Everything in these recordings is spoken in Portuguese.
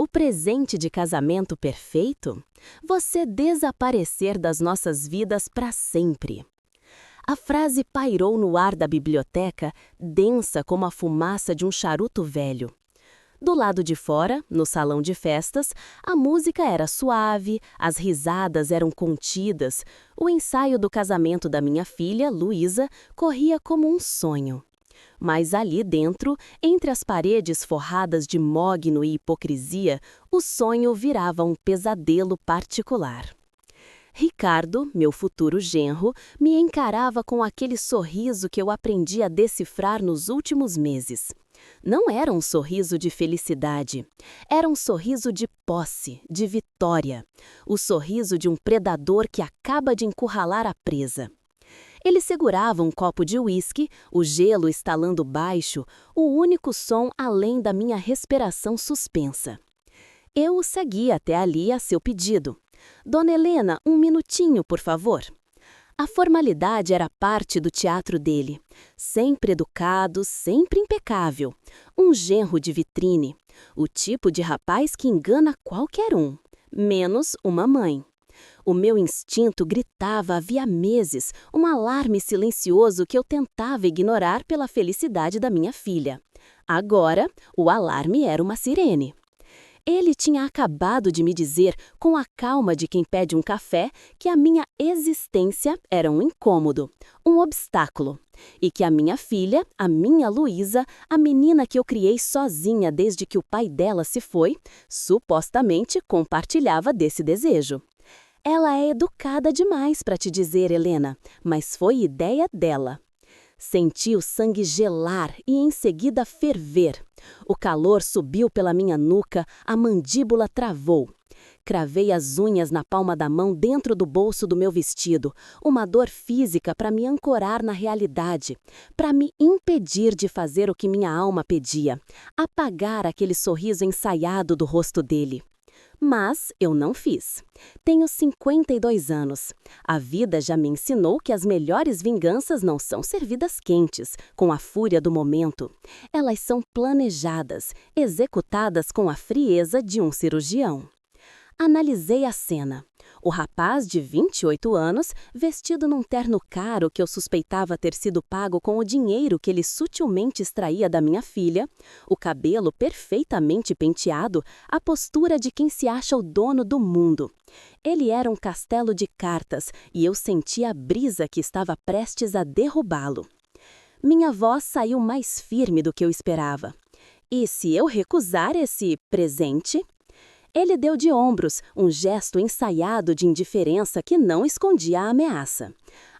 O presente de casamento perfeito? Você desaparecer das nossas vidas para sempre. A frase pairou no ar da biblioteca, densa como a fumaça de um charuto velho. Do lado de fora, no salão de festas, a música era suave, as risadas eram contidas, o ensaio do casamento da minha filha, Luísa, corria como um sonho. Mas ali dentro, entre as paredes forradas de mogno e hipocrisia, o sonho virava um pesadelo particular. Ricardo, meu futuro genro, me encarava com aquele sorriso que eu aprendi a decifrar nos últimos meses. Não era um sorriso de felicidade, era um sorriso de posse, de vitória. O sorriso de um predador que acaba de encurralar a presa. Ele segurava um copo de uísque, o gelo estalando baixo, o único som além da minha respiração suspensa. Eu o segui até ali a seu pedido. Dona Helena, um minutinho, por favor. A formalidade era parte do teatro dele. Sempre educado, sempre impecável. Um genro de vitrine. O tipo de rapaz que engana qualquer um, menos uma mãe. O meu instinto gritava havia meses, um alarme silencioso que eu tentava ignorar pela felicidade da minha filha. Agora, o alarme era uma sirene. Ele tinha acabado de me dizer, com a calma de quem pede um café, que a minha existência era um incômodo, um obstáculo, e que a minha filha, a minha Luísa, a menina que eu criei sozinha desde que o pai dela se foi, supostamente compartilhava desse desejo. Ela é educada demais para te dizer, Helena, mas foi ideia dela. Senti o sangue gelar e em seguida ferver. O calor subiu pela minha nuca, a mandíbula travou. Cravei as unhas na palma da mão dentro do bolso do meu vestido, uma dor física para me ancorar na realidade, para me impedir de fazer o que minha alma pedia, apagar aquele sorriso ensaiado do rosto dele. Mas eu não fiz. Tenho 52 anos. A vida já me ensinou que as melhores vinganças não são servidas quentes, com a fúria do momento. Elas são planejadas, executadas com a frieza de um cirurgião. Analisei a cena. O rapaz de 28 anos, vestido num terno caro que eu suspeitava ter sido pago com o dinheiro que ele sutilmente extraía da minha filha, o cabelo perfeitamente penteado, a postura de quem se acha o dono do mundo. Ele era um castelo de cartas e eu sentia a brisa que estava prestes a derrubá-lo. Minha voz saiu mais firme do que eu esperava. E se eu recusar esse presente? Ele deu de ombros, um gesto ensaiado de indiferença que não escondia a ameaça.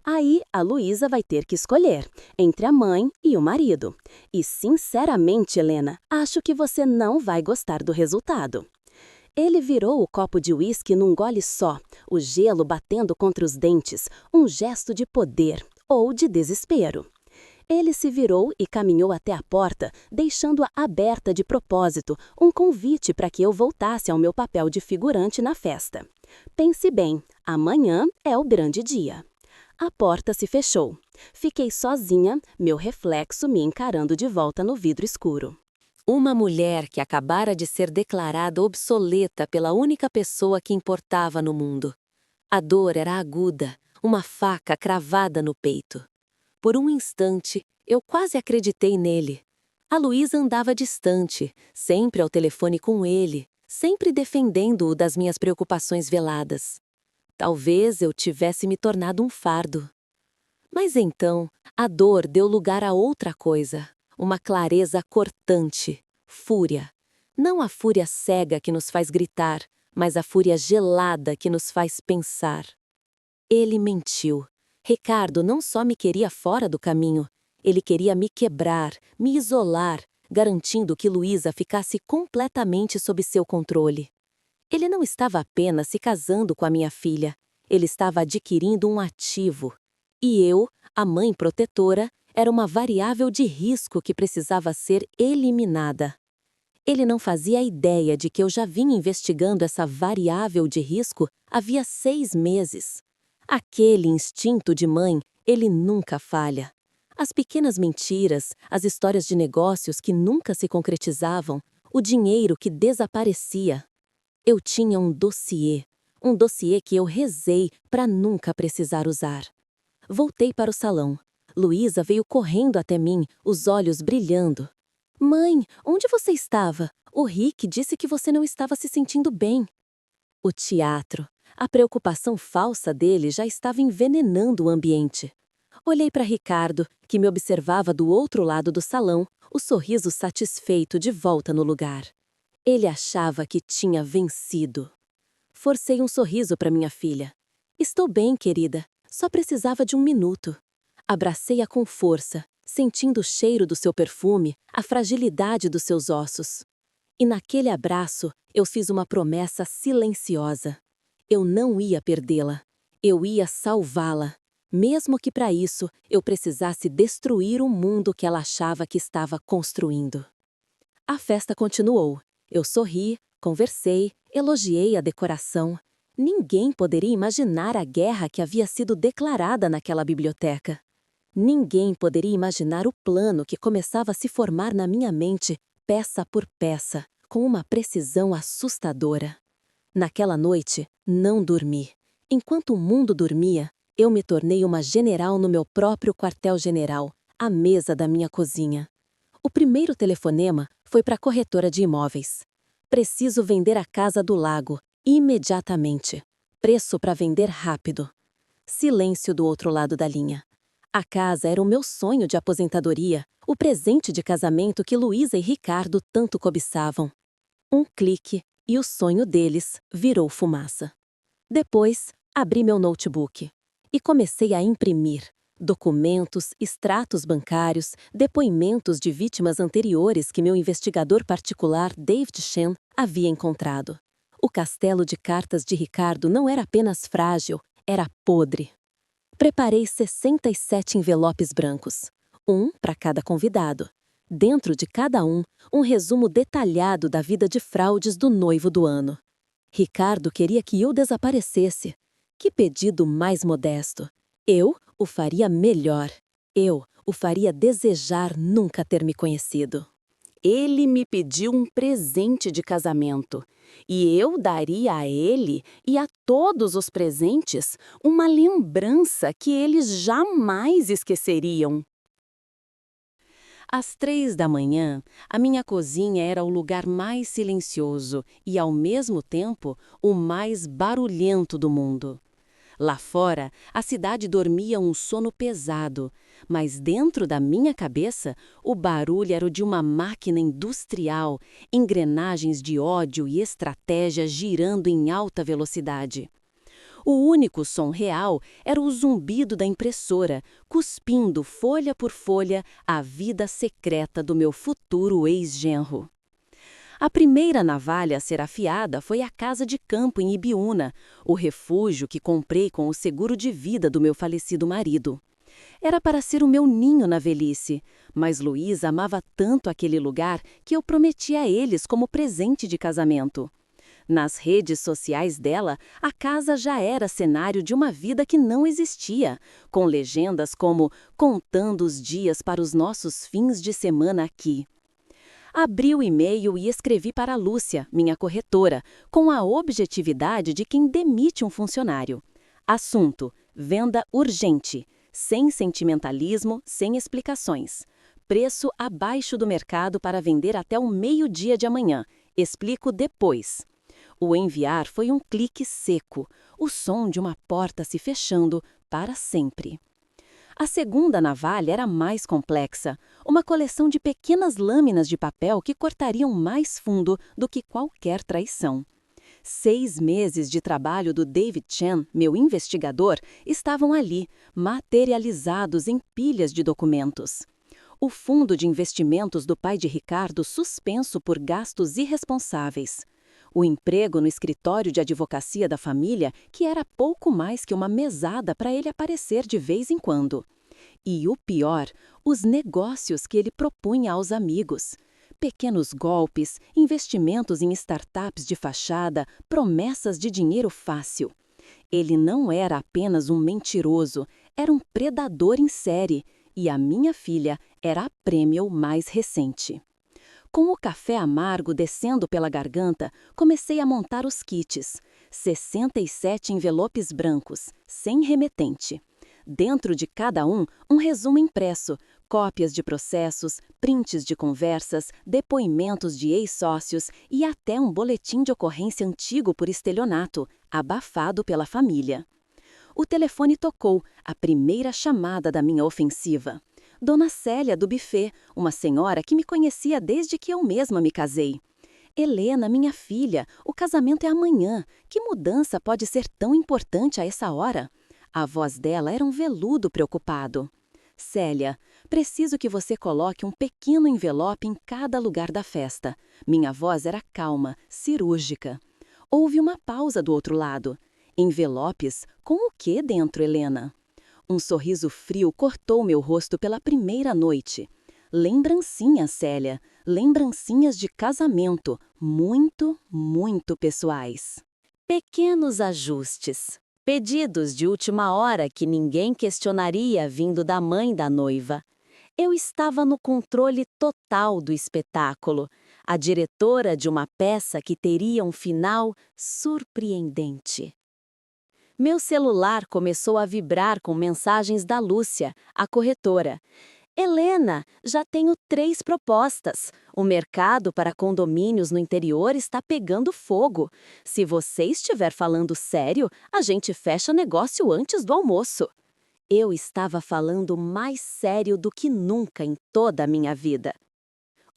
Aí a Luísa vai ter que escolher, entre a mãe e o marido. E sinceramente, Helena, acho que você não vai gostar do resultado. Ele virou o copo de uísque num gole só, o gelo batendo contra os dentes, um gesto de poder ou de desespero. Ele se virou e caminhou até a porta, deixando-a aberta de propósito, um convite para que eu voltasse ao meu papel de figurante na festa. Pense bem, amanhã é o grande dia. A porta se fechou. Fiquei sozinha, meu reflexo me encarando de volta no vidro escuro. Uma mulher que acabara de ser declarada obsoleta pela única pessoa que importava no mundo. A dor era aguda, uma faca cravada no peito. Por um instante, eu quase acreditei nele. A Luísa andava distante, sempre ao telefone com ele, sempre defendendo-o das minhas preocupações veladas. Talvez eu tivesse me tornado um fardo. Mas então, a dor deu lugar a outra coisa, uma clareza cortante, fúria. Não a fúria cega que nos faz gritar, mas a fúria gelada que nos faz pensar. Ele mentiu. Ricardo não só me queria fora do caminho, ele queria me quebrar, me isolar, garantindo que Luísa ficasse completamente sob seu controle. Ele não estava apenas se casando com a minha filha, ele estava adquirindo um ativo. E eu, a mãe protetora, era uma variável de risco que precisava ser eliminada. Ele não fazia ideia de que eu já vinha investigando essa variável de risco havia 6 meses. Aquele instinto de mãe, ele nunca falha. As pequenas mentiras, as histórias de negócios que nunca se concretizavam, o dinheiro que desaparecia. Eu tinha um dossiê que eu rezei para nunca precisar usar. Voltei para o salão. Luísa veio correndo até mim, os olhos brilhando. Mãe, onde você estava? O Rick disse que você não estava se sentindo bem. O teatro, a preocupação falsa dele já estava envenenando o ambiente. Olhei para Ricardo, que me observava do outro lado do salão, o sorriso satisfeito de volta no lugar. Ele achava que tinha vencido. Forcei um sorriso para minha filha. Estou bem, querida. Só precisava de um minuto. Abracei-a com força, sentindo o cheiro do seu perfume, a fragilidade dos seus ossos. E naquele abraço, eu fiz uma promessa silenciosa. Eu não ia perdê-la. Eu ia salvá-la. Mesmo que para isso eu precisasse destruir o mundo que ela achava que estava construindo. A festa continuou. Eu sorri, conversei, elogiei a decoração. Ninguém poderia imaginar a guerra que havia sido declarada naquela biblioteca. Ninguém poderia imaginar o plano que começava a se formar na minha mente, peça por peça, com uma precisão assustadora. Naquela noite, não dormi. Enquanto o mundo dormia, eu me tornei uma general no meu próprio quartel-general, à mesa da minha cozinha. O primeiro telefonema foi para a corretora de imóveis. Preciso vender a casa do lago, imediatamente. Preço para vender rápido. Silêncio do outro lado da linha. A casa era o meu sonho de aposentadoria, o presente de casamento que Luísa e Ricardo tanto cobiçavam. Um clique e o sonho deles virou fumaça. Depois, abri meu notebook e comecei a imprimir documentos, extratos bancários, depoimentos de vítimas anteriores que meu investigador particular, David Shen, havia encontrado. O castelo de cartas de Ricardo não era apenas frágil, era podre. Preparei 67 envelopes brancos, um para cada convidado. Dentro de cada um resumo detalhado da vida de fraudes do noivo do ano. Ricardo queria que eu desaparecesse. Que pedido mais modesto! Eu o faria melhor. Eu o faria desejar nunca ter me conhecido. Ele me pediu um presente de casamento, e eu daria a ele e a todos os presentes uma lembrança que eles jamais esqueceriam. Às 3 da manhã, a minha cozinha era o lugar mais silencioso e, ao mesmo tempo, o mais barulhento do mundo. Lá fora, a cidade dormia um sono pesado, mas dentro da minha cabeça, o barulho era o de uma máquina industrial, engrenagens de ódio e estratégia girando em alta velocidade. O único som real era o zumbido da impressora, cuspindo folha por folha a vida secreta do meu futuro ex-genro. A primeira navalha a ser afiada foi a casa de campo em Ibiúna, o refúgio que comprei com o seguro de vida do meu falecido marido. Era para ser o meu ninho na velhice, mas Luísa amava tanto aquele lugar que eu prometi a eles como presente de casamento. Nas redes sociais dela, a casa já era cenário de uma vida que não existia, com legendas como "contando os dias para os nossos fins de semana aqui". Abri o e-mail e escrevi para a Lúcia, minha corretora, com a objetividade de quem demite um funcionário. Assunto: venda urgente, sem sentimentalismo, sem explicações. Preço abaixo do mercado para vender até o meio-dia de amanhã. Explico depois. O enviar foi um clique seco, o som de uma porta se fechando para sempre. A segunda navalha era mais complexa, uma coleção de pequenas lâminas de papel que cortariam mais fundo do que qualquer traição. 6 meses de trabalho do David Chen, meu investigador, estavam ali, materializados em pilhas de documentos. O fundo de investimentos do pai de Ricardo suspenso por gastos irresponsáveis. O emprego no escritório de advocacia da família, que era pouco mais que uma mesada para ele aparecer de vez em quando. E o pior, os negócios que ele propunha aos amigos. Pequenos golpes, investimentos em startups de fachada, promessas de dinheiro fácil. Ele não era apenas um mentiroso, era um predador em série, e a minha filha era a prêmio mais recente. Com o café amargo descendo pela garganta, comecei a montar os kits. 67 envelopes brancos, sem remetente. Dentro de cada um resumo impresso, cópias de processos, prints de conversas, depoimentos de ex-sócios e até um boletim de ocorrência antigo por estelionato, abafado pela família. O telefone tocou, a primeira chamada da minha ofensiva. Dona Célia, do buffet, uma senhora que me conhecia desde que eu mesma me casei. Helena, minha filha, o casamento é amanhã. Que mudança pode ser tão importante a essa hora? A voz dela era um veludo preocupado. Célia, preciso que você coloque um pequeno envelope em cada lugar da festa. Minha voz era calma, cirúrgica. Houve uma pausa do outro lado. Envelopes? Com o que dentro, Helena? Um sorriso frio cortou meu rosto pela primeira noite. Lembrancinhas, Célia. Lembrancinhas de casamento. Muito, muito pessoais. Pequenos ajustes. Pedidos de última hora que ninguém questionaria vindo da mãe da noiva. Eu estava no controle total do espetáculo, a diretora de uma peça que teria um final surpreendente. Meu celular começou a vibrar com mensagens da Lúcia, a corretora. Helena, já tenho 3 propostas. O mercado para condomínios no interior está pegando fogo. Se você estiver falando sério, a gente fecha negócio antes do almoço. Eu estava falando mais sério do que nunca em toda a minha vida.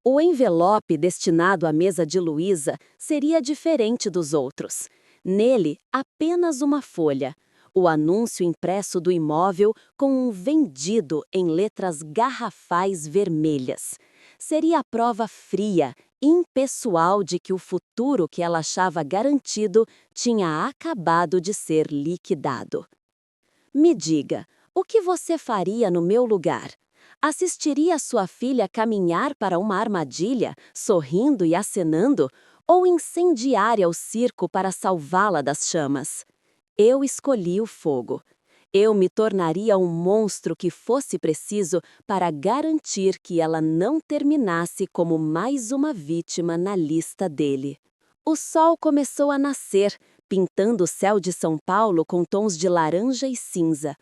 O envelope destinado à mesa de Luísa seria diferente dos outros. Nele, apenas uma folha. O anúncio impresso do imóvel com um vendido em letras garrafais vermelhas. Seria a prova fria, impessoal de que o futuro que ela achava garantido tinha acabado de ser liquidado. Me diga, o que você faria no meu lugar? Assistiria sua filha caminhar para uma armadilha, sorrindo e acenando, ou incendiaria o circo para salvá-la das chamas? Eu escolhi o fogo. Eu me tornaria um monstro que fosse preciso para garantir que ela não terminasse como mais uma vítima na lista dele. O sol começou a nascer, pintando o céu de São Paulo com tons de laranja e cinza.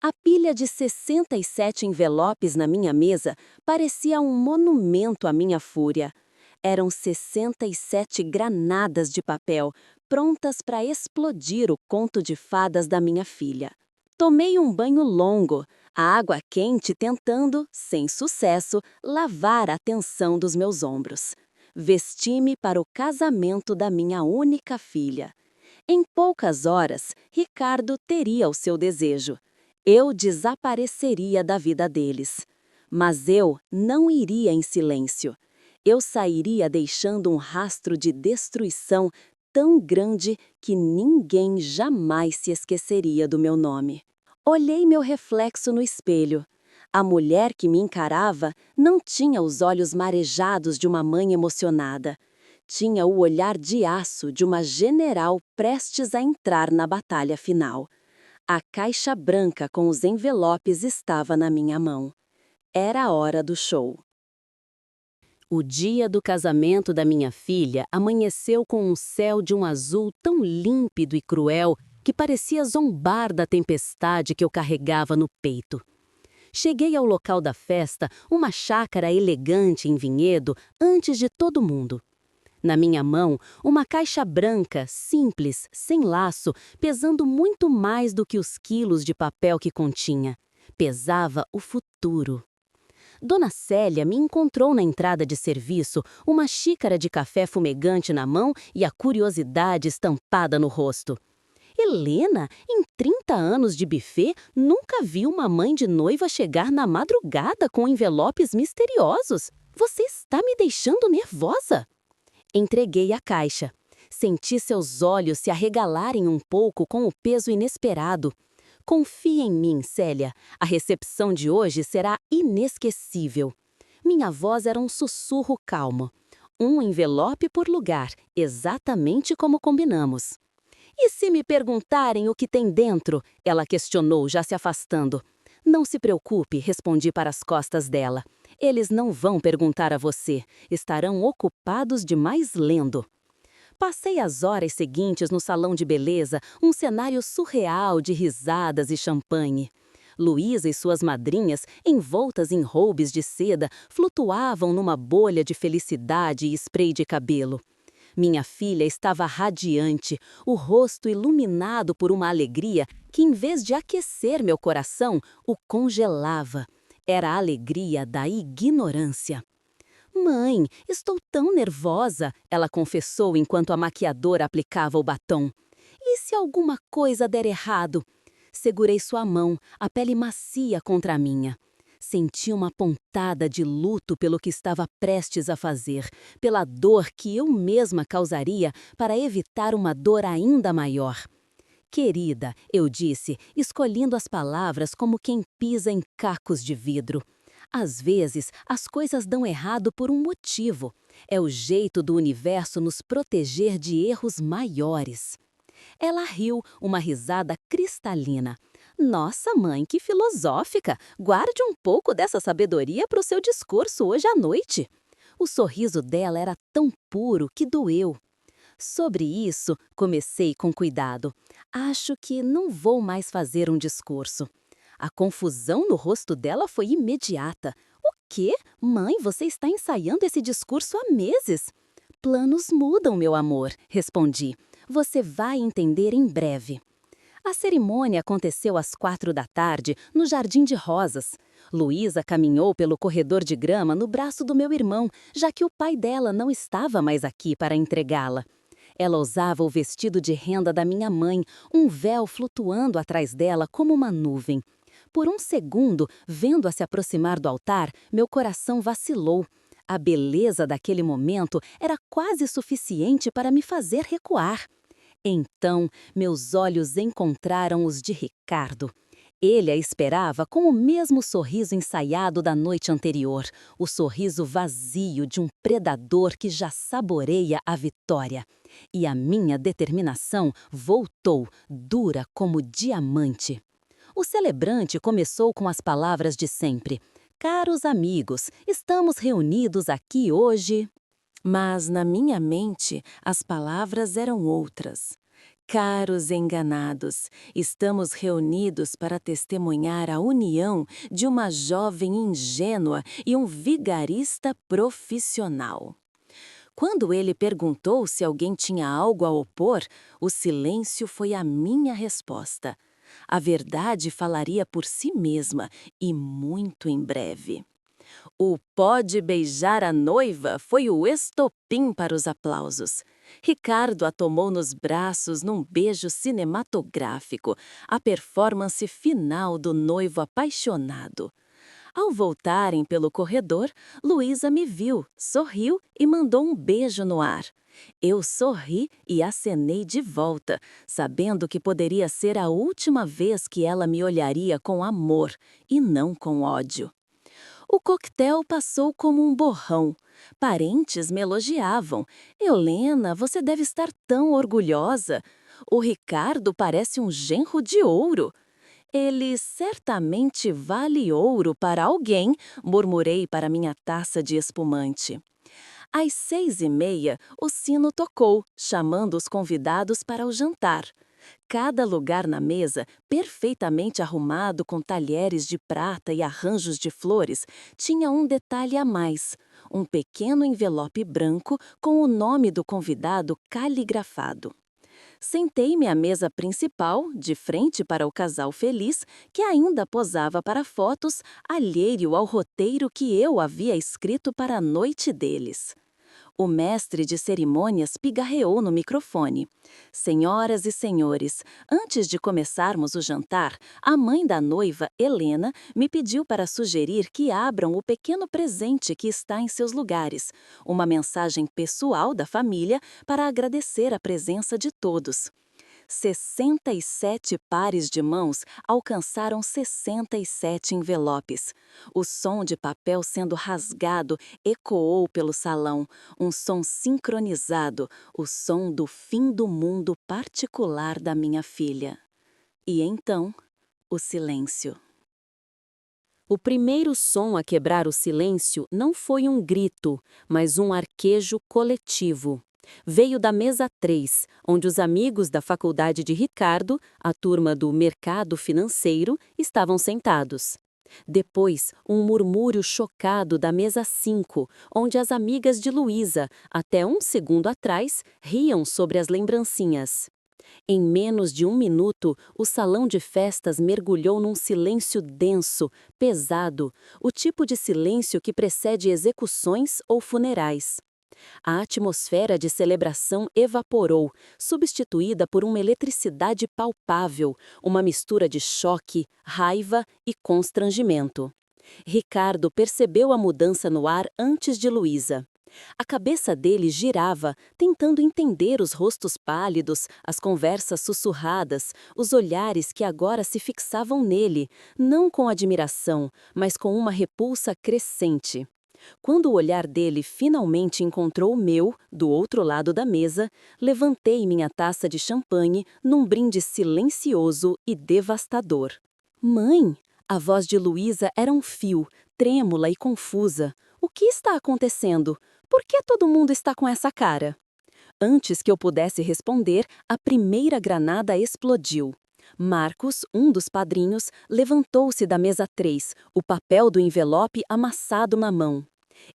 A pilha de 67 envelopes na minha mesa parecia um monumento à minha fúria. Eram 67 granadas de papel, prontas para explodir o conto de fadas da minha filha. Tomei um banho longo, a água quente tentando, sem sucesso, lavar a tensão dos meus ombros. Vesti-me para o casamento da minha única filha. Em poucas horas, Ricardo teria o seu desejo. Eu desapareceria da vida deles. Mas eu não iria em silêncio. Eu sairia deixando um rastro de destruição tão grande que ninguém jamais se esqueceria do meu nome. Olhei meu reflexo no espelho. A mulher que me encarava não tinha os olhos marejados de uma mãe emocionada. Tinha o olhar de aço de uma general prestes a entrar na batalha final. A caixa branca com os envelopes estava na minha mão. Era a hora do show. O dia do casamento da minha filha amanheceu com um céu de um azul tão límpido e cruel que parecia zombar da tempestade que eu carregava no peito. Cheguei ao local da festa, uma chácara elegante em vinhedo, antes de todo mundo. Na minha mão, uma caixa branca, simples, sem laço, pesando muito mais do que os quilos de papel que continha. Pesava o futuro. Dona Célia me encontrou na entrada de serviço, uma xícara de café fumegante na mão e a curiosidade estampada no rosto. Helena, em 30 anos de buffet, nunca vi uma mãe de noiva chegar na madrugada com envelopes misteriosos. Você está me deixando nervosa. Entreguei a caixa. Senti seus olhos se arregalarem um pouco com o peso inesperado. Confie em mim, Célia. A recepção de hoje será inesquecível. Minha voz era um sussurro calmo. Um envelope por lugar, exatamente como combinamos. E se me perguntarem o que tem dentro? Ela questionou, já se afastando. Não se preocupe, respondi para as costas dela. Eles não vão perguntar a você, estarão ocupados demais lendo. Passei as horas seguintes no salão de beleza, um cenário surreal de risadas e champanhe. Luísa e suas madrinhas, envoltas em roubes de seda, flutuavam numa bolha de felicidade e spray de cabelo. Minha filha estava radiante, o rosto iluminado por uma alegria que, em vez de aquecer meu coração, o congelava. Era a alegria da ignorância. Mãe, estou tão nervosa, ela confessou enquanto a maquiadora aplicava o batom. E se alguma coisa der errado? Segurei sua mão, a pele macia contra a minha. Senti uma pontada de luto pelo que estava prestes a fazer, pela dor que eu mesma causaria para evitar uma dor ainda maior. Querida, eu disse, escolhendo as palavras como quem pisa em cacos de vidro. Às vezes, as coisas dão errado por um motivo. É o jeito do universo nos proteger de erros maiores. Ela riu, uma risada cristalina. Nossa, mãe, que filosófica! Guarde um pouco dessa sabedoria para o seu discurso hoje à noite. O sorriso dela era tão puro que doeu. Sobre isso, comecei com cuidado. Acho que não vou mais fazer um discurso. A confusão no rosto dela foi imediata. O quê? Mãe, você está ensaiando esse discurso há meses. Planos mudam, meu amor, respondi. Você vai entender em breve. A cerimônia aconteceu às 4 da tarde, no Jardim de Rosas. Luísa caminhou pelo corredor de grama no braço do meu irmão, já que o pai dela não estava mais aqui para entregá-la. Ela usava o vestido de renda da minha mãe, um véu flutuando atrás dela como uma nuvem. Por um segundo, vendo-a se aproximar do altar, meu coração vacilou. A beleza daquele momento era quase suficiente para me fazer recuar. Então, meus olhos encontraram os de Ricardo. Ele a esperava com o mesmo sorriso ensaiado da noite anterior, o sorriso vazio de um predador que já saboreia a vitória. E a minha determinação voltou, dura como diamante. O celebrante começou com as palavras de sempre. Caros amigos, estamos reunidos aqui hoje. Mas na minha mente, as palavras eram outras. Caros enganados, estamos reunidos para testemunhar a união de uma jovem ingênua e um vigarista profissional. Quando ele perguntou se alguém tinha algo a opor, o silêncio foi a minha resposta. A verdade falaria por si mesma, e muito em breve. O pode beijar a noiva foi o estopim para os aplausos. Ricardo a tomou nos braços num beijo cinematográfico, a performance final do noivo apaixonado. Ao voltarem pelo corredor, Luísa me viu, sorriu e mandou um beijo no ar. Eu sorri e acenei de volta, sabendo que poderia ser a última vez que ela me olharia com amor e não com ódio. O coquetel passou como um borrão. Parentes me elogiavam. Helena, você deve estar tão orgulhosa. O Ricardo parece um genro de ouro. Ele certamente vale ouro para alguém, murmurei para minha taça de espumante. Às 6h30, o sino tocou, chamando os convidados para o jantar. Cada lugar na mesa, perfeitamente arrumado com talheres de prata e arranjos de flores, tinha um detalhe a mais: um pequeno envelope branco com o nome do convidado caligrafado. Sentei-me à mesa principal, de frente para o casal feliz, que ainda posava para fotos, alheio ao roteiro que eu havia escrito para a noite deles. O mestre de cerimônias pigarreou no microfone. Senhoras e senhores, antes de começarmos o jantar, a mãe da noiva, Helena, me pediu para sugerir que abram o pequeno presente que está em seus lugares, uma mensagem pessoal da família para agradecer a presença de todos. 67 pares de mãos alcançaram 67 envelopes. O som de papel sendo rasgado ecoou pelo salão, um som sincronizado, o som do fim do mundo particular da minha filha. E então, o silêncio. O primeiro som a quebrar o silêncio não foi um grito, mas um arquejo coletivo. Veio da mesa 3, onde os amigos da faculdade de Ricardo, a turma do mercado financeiro, estavam sentados. Depois, um murmúrio chocado da mesa 5, onde as amigas de Luísa, até um segundo atrás, riam sobre as lembrancinhas. Em menos de um minuto, o salão de festas mergulhou num silêncio denso, pesado, o tipo de silêncio que precede execuções ou funerais. A atmosfera de celebração evaporou, substituída por uma eletricidade palpável, uma mistura de choque, raiva e constrangimento. Ricardo percebeu a mudança no ar antes de Luísa. A cabeça dele girava, tentando entender os rostos pálidos, as conversas sussurradas, os olhares que agora se fixavam nele, não com admiração, mas com uma repulsa crescente. Quando o olhar dele finalmente encontrou o meu, do outro lado da mesa, levantei minha taça de champanhe num brinde silencioso e devastador. Mãe! A voz de Luísa era um fio, trêmula e confusa. O que está acontecendo? Por que todo mundo está com essa cara? Antes que eu pudesse responder, a primeira granada explodiu. Marcos, um dos padrinhos, levantou-se da mesa 3, o papel do envelope amassado na mão.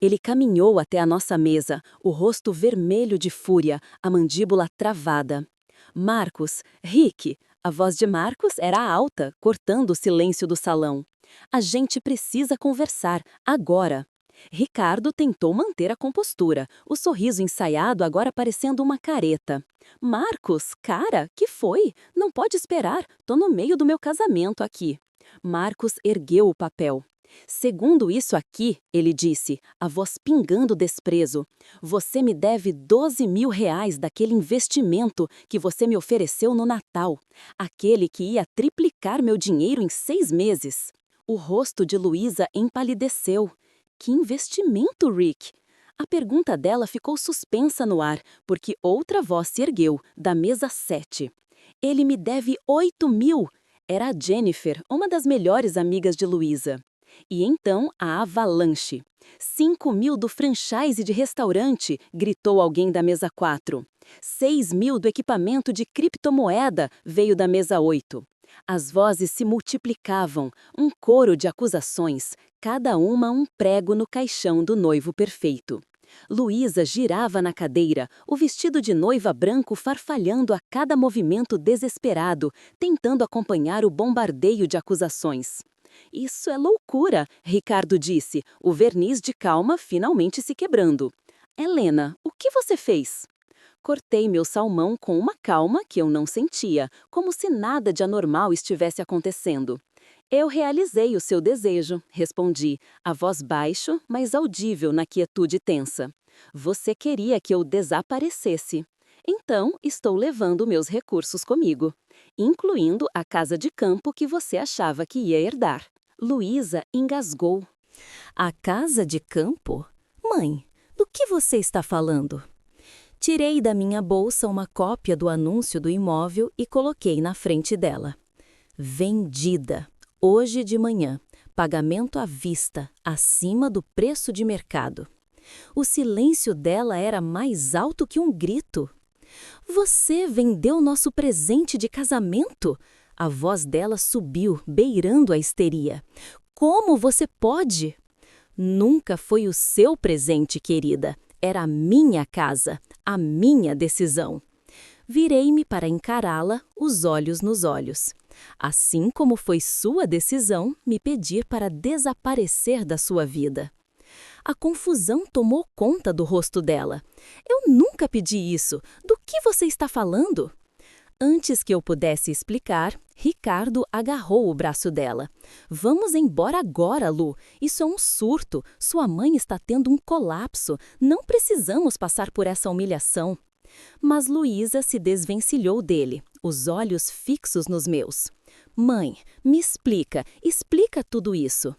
Ele caminhou até a nossa mesa, o rosto vermelho de fúria, a mandíbula travada. Marcos, Rick, a voz de Marcos era alta, cortando o silêncio do salão. A gente precisa conversar, agora. Ricardo tentou manter a compostura, o sorriso ensaiado agora parecendo uma careta. Marcos, cara, que foi? Não pode esperar, tô no meio do meu casamento aqui. Marcos ergueu o papel. Segundo isso aqui, ele disse, a voz pingando desprezo, você me deve R$ 12.000 daquele investimento que você me ofereceu no Natal, aquele que ia triplicar meu dinheiro em 6 meses. O rosto de Luísa empalideceu. Que investimento, Rick? A pergunta dela ficou suspensa no ar, porque outra voz se ergueu, da mesa 7. Ele me deve 8.000. Era a Jennifer, uma das melhores amigas de Luísa. E então a avalanche. 5.000 do franchise de restaurante, gritou alguém da mesa 4. 6.000 do equipamento de criptomoeda, veio da mesa 8. As vozes se multiplicavam, um coro de acusações, cada uma um prego no caixão do noivo perfeito. Luísa girava na cadeira, o vestido de noiva branco farfalhando a cada movimento desesperado, tentando acompanhar o bombardeio de acusações. Isso é loucura, Ricardo disse, o verniz de calma finalmente se quebrando. Helena, o que você fez? Cortei meu salmão com uma calma que eu não sentia, como se nada de anormal estivesse acontecendo. Eu realizei o seu desejo, respondi, a voz baixo, mas audível na quietude tensa. Você queria que eu desaparecesse. Então, estou levando meus recursos comigo, incluindo a casa de campo que você achava que ia herdar. Luísa engasgou. A casa de campo? Mãe, do que você está falando? Tirei da minha bolsa uma cópia do anúncio do imóvel e coloquei na frente dela. Vendida. Hoje de manhã. Pagamento à vista, acima do preço de mercado. O silêncio dela era mais alto que um grito. Você vendeu nosso presente de casamento? A voz dela subiu, beirando a histeria. Como você pode? Nunca foi o seu presente, querida. Era a minha casa, a minha decisão. Virei-me para encará-la, os olhos nos olhos. Assim como foi sua decisão me pedir para desaparecer da sua vida. A confusão tomou conta do rosto dela. Eu nunca pedi isso. Do que você está falando? Antes que eu pudesse explicar, Ricardo agarrou o braço dela. Vamos embora agora, Lu. Isso é um surto. Sua mãe está tendo um colapso. Não precisamos passar por essa humilhação. Mas Luísa se desvencilhou dele, os olhos fixos nos meus. Mãe, me explica tudo isso.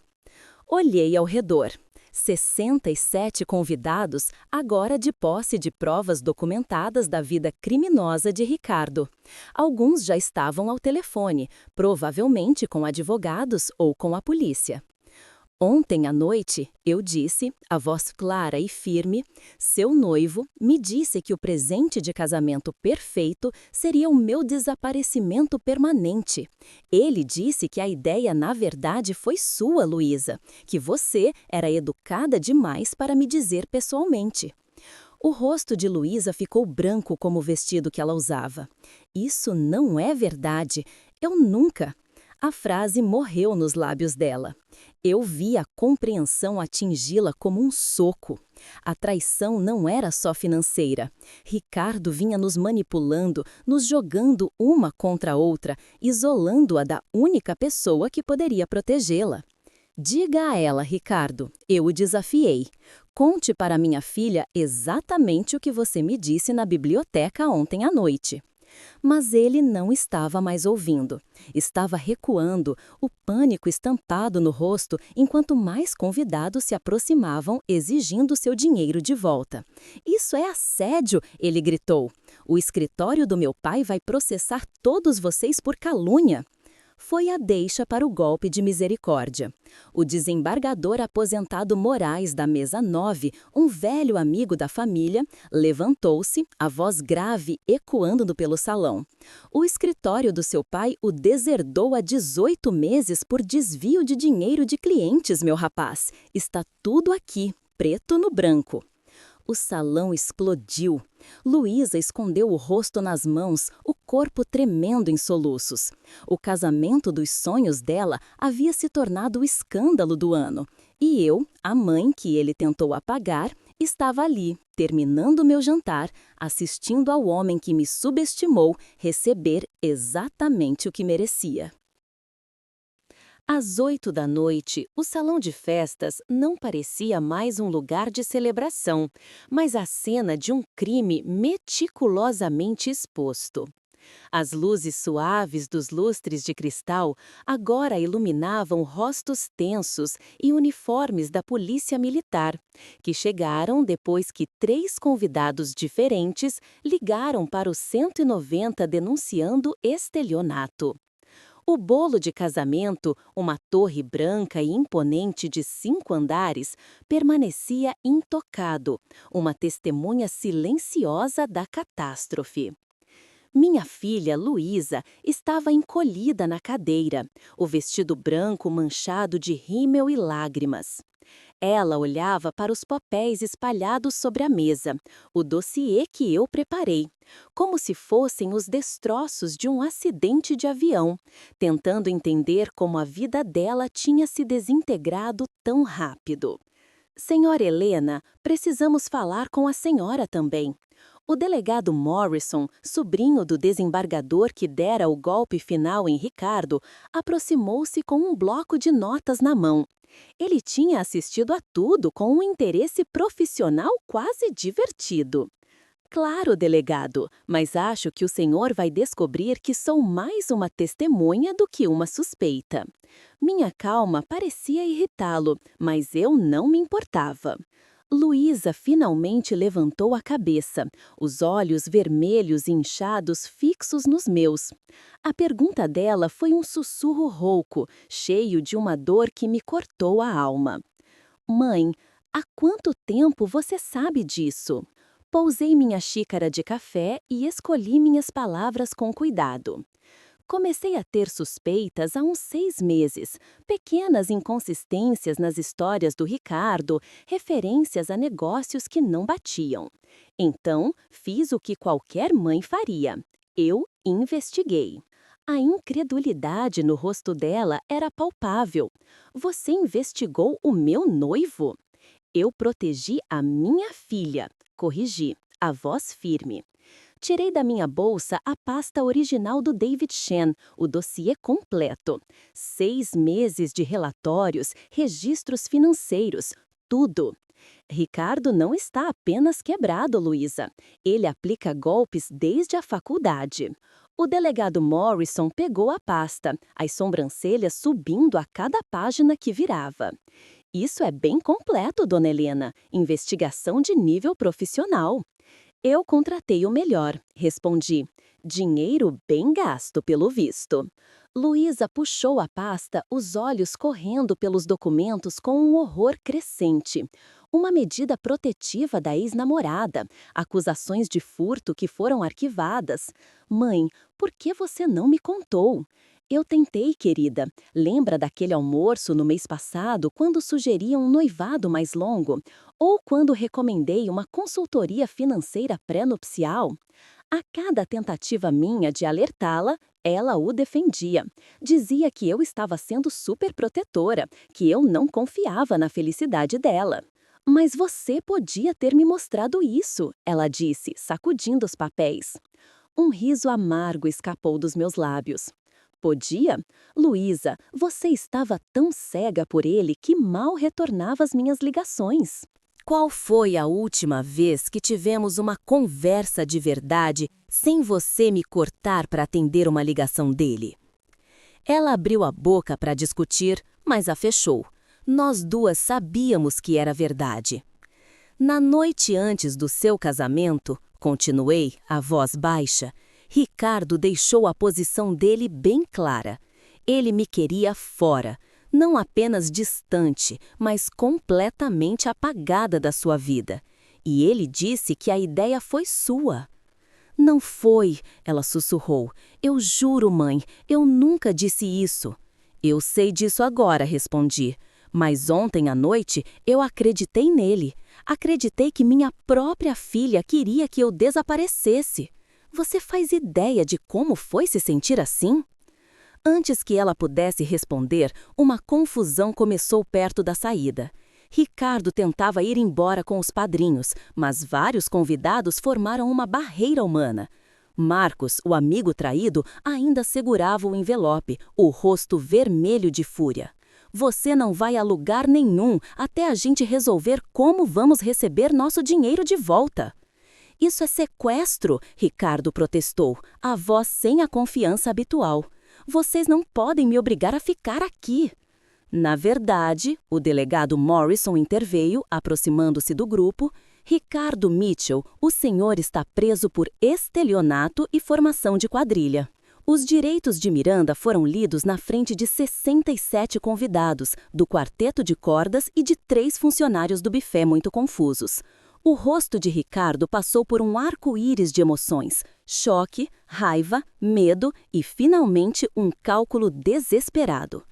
Olhei ao redor. 67 convidados, agora de posse de provas documentadas da vida criminosa de Ricardo. Alguns já estavam ao telefone, provavelmente com advogados ou com a polícia. Ontem à noite, eu disse, a voz clara e firme, seu noivo me disse que o presente de casamento perfeito seria o meu desaparecimento permanente. Ele disse que a ideia, na verdade, foi sua, Luísa, que você era educada demais para me dizer pessoalmente. O rosto de Luísa ficou branco como o vestido que ela usava. Isso não é verdade. Eu nunca. A frase morreu nos lábios dela. Eu vi a compreensão atingi-la como um soco. A traição não era só financeira. Ricardo vinha nos manipulando, nos jogando uma contra a outra, isolando-a da única pessoa que poderia protegê-la. Diga a ela, Ricardo, eu o desafiei. Conte para minha filha exatamente o que você me disse na biblioteca ontem à noite. Mas ele não estava mais ouvindo. Estava recuando, o pânico estampado no rosto, enquanto mais convidados se aproximavam exigindo seu dinheiro de volta. Isso é assédio, ele gritou. O escritório do meu pai vai processar todos vocês por calúnia. Foi a deixa para o golpe de misericórdia. O desembargador aposentado Moraes da mesa 9, um velho amigo da família, levantou-se, a voz grave ecoando pelo salão. O escritório do seu pai o deserdou há 18 meses por desvio de dinheiro de clientes, meu rapaz. Está tudo aqui, preto no branco. O salão explodiu. Luísa escondeu o rosto nas mãos, o corpo tremendo em soluços. O casamento dos sonhos dela havia se tornado o escândalo do ano. E eu, a mãe que ele tentou apagar, estava ali, terminando meu jantar, assistindo ao homem que me subestimou receber exatamente o que merecia. Às 8 da noite, o salão de festas não parecia mais um lugar de celebração, mas a cena de um crime meticulosamente exposto. As luzes suaves dos lustres de cristal agora iluminavam rostos tensos e uniformes da polícia militar, que chegaram depois que 3 convidados diferentes ligaram para o 190 denunciando estelionato. O bolo de casamento, uma torre branca e imponente de 5 andares, permanecia intocado, uma testemunha silenciosa da catástrofe. Minha filha, Luísa, estava encolhida na cadeira, o vestido branco manchado de rímel e lágrimas. Ela olhava para os papéis espalhados sobre a mesa, o dossiê que eu preparei, como se fossem os destroços de um acidente de avião, tentando entender como a vida dela tinha se desintegrado tão rápido. Senhora Helena, precisamos falar com a senhora também. O delegado Morrison, sobrinho do desembargador que dera o golpe final em Ricardo, aproximou-se com um bloco de notas na mão. Ele tinha assistido a tudo com um interesse profissional quase divertido. Claro, delegado, mas acho que o senhor vai descobrir que sou mais uma testemunha do que uma suspeita. Minha calma parecia irritá-lo, mas eu não me importava. Luísa finalmente levantou a cabeça, os olhos vermelhos e inchados fixos nos meus. A pergunta dela foi um sussurro rouco, cheio de uma dor que me cortou a alma. Mãe, há quanto tempo você sabe disso? Pousei minha xícara de café e escolhi minhas palavras com cuidado. Comecei a ter suspeitas há uns 6 meses, pequenas inconsistências nas histórias do Ricardo, referências a negócios que não batiam. Então, fiz o que qualquer mãe faria. Eu investiguei. A incredulidade no rosto dela era palpável. Você investigou o meu noivo? Eu protegi a minha filha. Corrigi, a voz firme. Tirei da minha bolsa a pasta original do David Shen, o dossiê completo. 6 meses de relatórios, registros financeiros, tudo. Ricardo não está apenas quebrado, Luísa. Ele aplica golpes desde a faculdade. O delegado Morrison pegou a pasta, as sobrancelhas subindo a cada página que virava. Isso é bem completo, dona Helena. Investigação de nível profissional. Eu contratei o melhor, respondi. Dinheiro bem gasto, pelo visto. Luísa puxou a pasta, os olhos correndo pelos documentos com um horror crescente. Uma medida protetiva da ex-namorada, acusações de furto que foram arquivadas. Mãe, por que você não me contou? Eu tentei, querida. Lembra daquele almoço no mês passado, quando sugeri um noivado mais longo? Ou quando recomendei uma consultoria financeira pré-nupcial? A cada tentativa minha de alertá-la, ela o defendia. Dizia que eu estava sendo superprotetora, que eu não confiava na felicidade dela. Mas você podia ter me mostrado isso, ela disse, sacudindo os papéis. Um riso amargo escapou dos meus lábios. Podia? Luísa, você estava tão cega por ele que mal retornava as minhas ligações. Qual foi a última vez que tivemos uma conversa de verdade sem você me cortar para atender uma ligação dele? Ela abriu a boca para discutir, mas a fechou. Nós duas sabíamos que era verdade. Na noite antes do seu casamento, continuei, a voz baixa, Ricardo deixou a posição dele bem clara. Ele me queria fora. Não apenas distante, mas completamente apagada da sua vida. E ele disse que a ideia foi sua. Não foi, ela sussurrou. Eu juro, mãe, eu nunca disse isso. Eu sei disso agora, respondi. Mas ontem à noite eu acreditei nele. Acreditei que minha própria filha queria que eu desaparecesse. Você faz ideia de como foi se sentir assim? Antes que ela pudesse responder, uma confusão começou perto da saída. Ricardo tentava ir embora com os padrinhos, mas vários convidados formaram uma barreira humana. Marcos, o amigo traído, ainda segurava o envelope, o rosto vermelho de fúria. Você não vai a lugar nenhum até a gente resolver como vamos receber nosso dinheiro de volta. Isso é sequestro, Ricardo protestou, a voz sem a confiança habitual. Vocês não podem me obrigar a ficar aqui. Na verdade, o delegado Morrison interveio, aproximando-se do grupo. Ricardo Mitchell, o senhor está preso por estelionato e formação de quadrilha. Os direitos de Miranda foram lidos na frente de 67 convidados, do quarteto de cordas e de 3 funcionários do buffet muito confusos. O rosto de Ricardo passou por um arco-íris de emoções, choque, raiva, medo e, finalmente, um cálculo desesperado.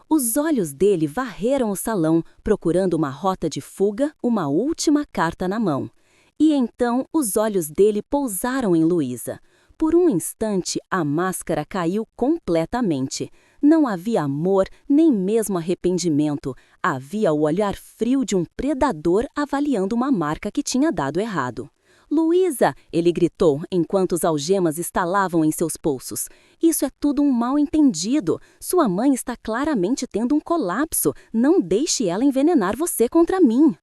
Os olhos dele varreram o salão, procurando uma rota de fuga, uma última carta na mão. E então os olhos dele pousaram em Luísa. Por um instante, a máscara caiu completamente. Não havia amor, nem mesmo arrependimento. Havia o olhar frio de um predador avaliando uma marca que tinha dado errado. Luísa, ele gritou enquanto as algemas estalavam em seus pulsos. Isso é tudo um mal-entendido. Sua mãe está claramente tendo um colapso. Não deixe ela envenenar você contra mim.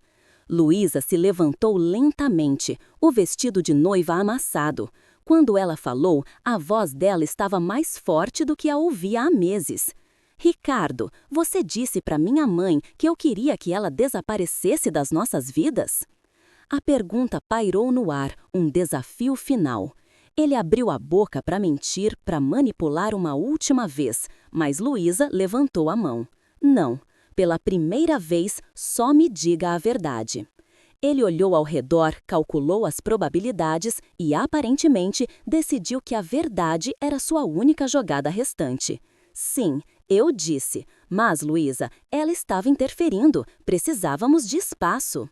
Luísa se levantou lentamente, o vestido de noiva amassado. Quando ela falou, a voz dela estava mais forte do que a ouvia há meses. Ricardo, você disse para minha mãe que eu queria que ela desaparecesse das nossas vidas? A pergunta pairou no ar, um desafio final. Ele abriu a boca para mentir, para manipular uma última vez, mas Luísa levantou a mão. Não, pela primeira vez, só me diga a verdade. Ele olhou ao redor, calculou as probabilidades e, aparentemente, decidiu que a verdade era sua única jogada restante. Sim, eu disse. Mas, Luísa, ela estava interferindo. Precisávamos de espaço.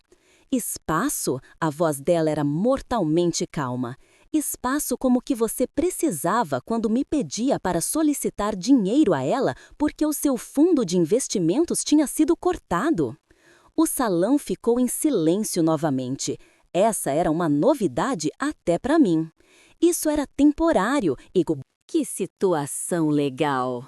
Espaço? A voz dela era mortalmente calma. Espaço como o que você precisava quando me pedia para solicitar dinheiro a ela porque o seu fundo de investimentos tinha sido cortado. O salão ficou em silêncio novamente. Essa era uma novidade até para mim. Isso era temporário e... Que situação legal!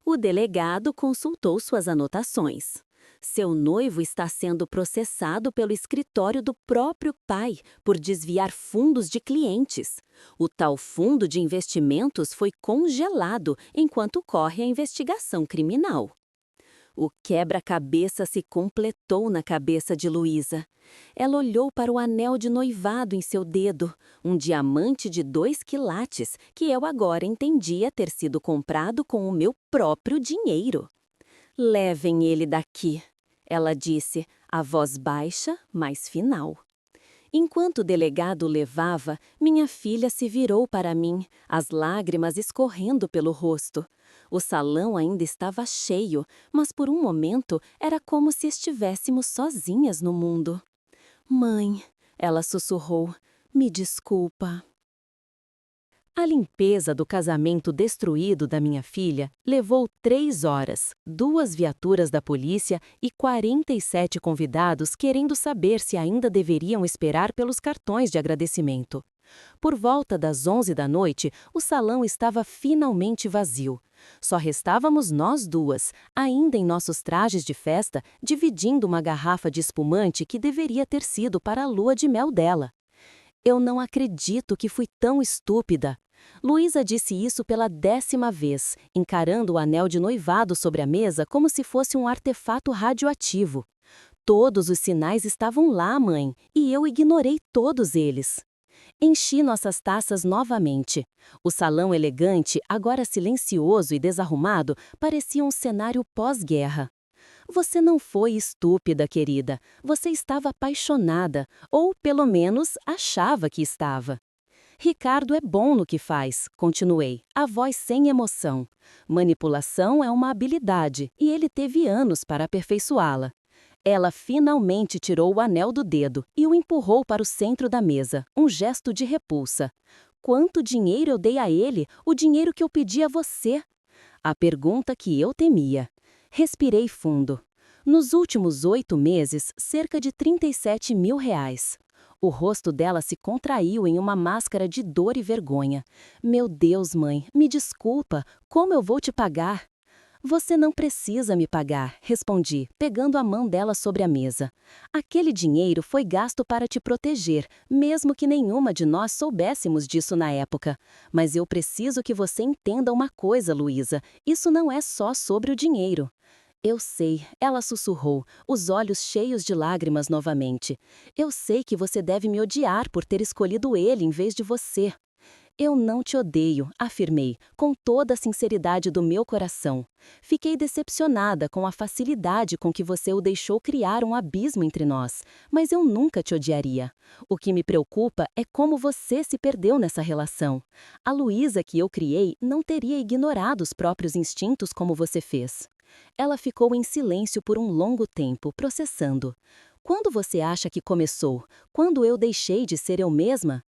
O delegado consultou suas anotações. Seu noivo está sendo processado pelo escritório do próprio pai por desviar fundos de clientes. O tal fundo de investimentos foi congelado enquanto corre a investigação criminal. O quebra-cabeça se completou na cabeça de Luísa. Ela olhou para o anel de noivado em seu dedo, um diamante de 2 quilates, que eu agora entendia ter sido comprado com o meu próprio dinheiro. "Levem ele daqui", ela disse, a voz baixa, mas final. Enquanto o delegado o levava, minha filha se virou para mim, as lágrimas escorrendo pelo rosto. O salão ainda estava cheio, mas por um momento era como se estivéssemos sozinhas no mundo. "Mãe", ela sussurrou, "me desculpa." A limpeza do casamento destruído da minha filha levou 3 horas, 2 viaturas da polícia e 47 convidados querendo saber se ainda deveriam esperar pelos cartões de agradecimento. Por volta das 11 da noite, o salão estava finalmente vazio. Só restávamos nós duas, ainda em nossos trajes de festa, dividindo uma garrafa de espumante que deveria ter sido para a lua de mel dela. "Eu não acredito que fui tão estúpida." Luísa disse isso pela 10ª vez, encarando o anel de noivado sobre a mesa como se fosse um artefato radioativo. "Todos os sinais estavam lá, mãe, e eu ignorei todos eles." Enchi nossas taças novamente. O salão elegante, agora silencioso e desarrumado, parecia um cenário pós-guerra. "Você não foi estúpida, querida. Você estava apaixonada, ou pelo menos achava que estava." "Ricardo é bom no que faz", continuei, a voz sem emoção. "Manipulação é uma habilidade, e ele teve anos para aperfeiçoá-la." Ela finalmente tirou o anel do dedo e o empurrou para o centro da mesa, um gesto de repulsa. "Quanto dinheiro eu dei a ele? O dinheiro que eu pedi a você?" A pergunta que eu temia. Respirei fundo. "Nos últimos 8 meses, cerca de R$ 37 mil." O rosto dela se contraiu em uma máscara de dor e vergonha. "Meu Deus, mãe, me desculpa. Como eu vou te pagar?" "Você não precisa me pagar", respondi, pegando a mão dela sobre a mesa. "Aquele dinheiro foi gasto para te proteger, mesmo que nenhuma de nós soubéssemos disso na época. Mas eu preciso que você entenda uma coisa, Luísa. Isso não é só sobre o dinheiro." "Eu sei", ela sussurrou, os olhos cheios de lágrimas novamente. "Eu sei que você deve me odiar por ter escolhido ele em vez de você." "Eu não te odeio", afirmei, com toda a sinceridade do meu coração. "Fiquei decepcionada com a facilidade com que você o deixou criar um abismo entre nós, mas eu nunca te odiaria. O que me preocupa é como você se perdeu nessa relação. A Luísa que eu criei não teria ignorado os próprios instintos como você fez." Ela ficou em silêncio por um longo tempo, processando. "Quando você acha que começou? Quando eu deixei de ser eu mesma?"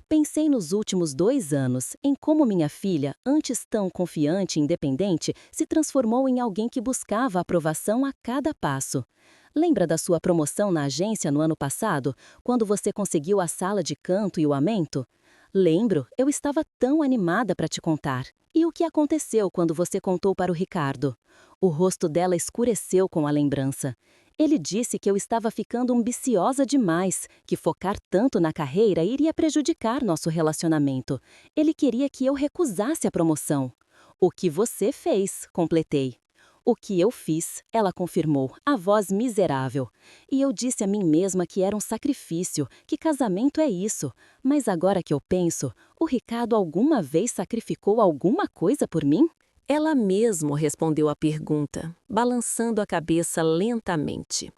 Pensei nos últimos 2 anos, em como minha filha, antes tão confiante e independente, se transformou em alguém que buscava aprovação a cada passo. "Lembra da sua promoção na agência no ano passado, quando você conseguiu a sala de canto e o aumento?" "Lembro, eu estava tão animada para te contar." "E o que aconteceu quando você contou para o Ricardo?" O rosto dela escureceu com a lembrança. "Ele disse que eu estava ficando ambiciosa demais, que focar tanto na carreira iria prejudicar nosso relacionamento. Ele queria que eu recusasse a promoção." "O que você fez", completei. "O que eu fiz", ela confirmou, a voz miserável. "E eu disse a mim mesma que era um sacrifício, que casamento é isso. Mas agora que eu penso, o Ricardo alguma vez sacrificou alguma coisa por mim?" Ela mesmo respondeu à pergunta, balançando a cabeça lentamente.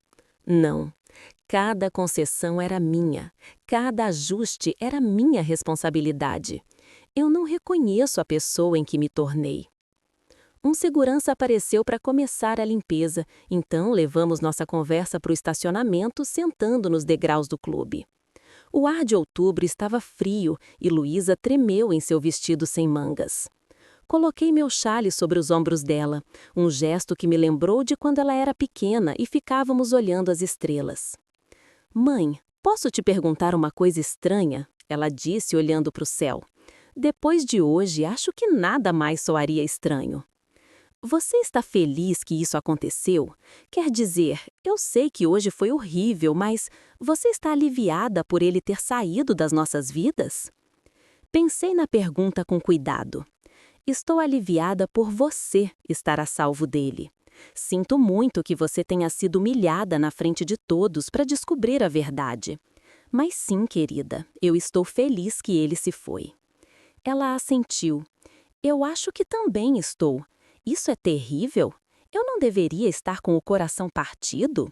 "Não. Cada concessão era minha. Cada ajuste era minha responsabilidade. Eu não reconheço a pessoa em que me tornei." Um segurança apareceu para começar a limpeza, então levamos nossa conversa para o estacionamento, sentando nos degraus do clube. O ar de outubro estava frio e Luísa tremeu em seu vestido sem mangas. Coloquei meu chale sobre os ombros dela, um gesto que me lembrou de quando ela era pequena e ficávamos olhando as estrelas. "Mãe, posso te perguntar uma coisa estranha?" ela disse olhando para o céu. "Depois de hoje, acho que nada mais soaria estranho." "Você está feliz que isso aconteceu? Quer dizer, eu sei que hoje foi horrível, mas você está aliviada por ele ter saído das nossas vidas?" Pensei na pergunta com cuidado. "Estou aliviada por você estar a salvo dele. Sinto muito que você tenha sido humilhada na frente de todos para descobrir a verdade. Mas sim, querida, eu estou feliz que ele se foi. Ela assentiu. Eu acho que também estou. Isso é terrível? Eu não deveria estar com o coração partido?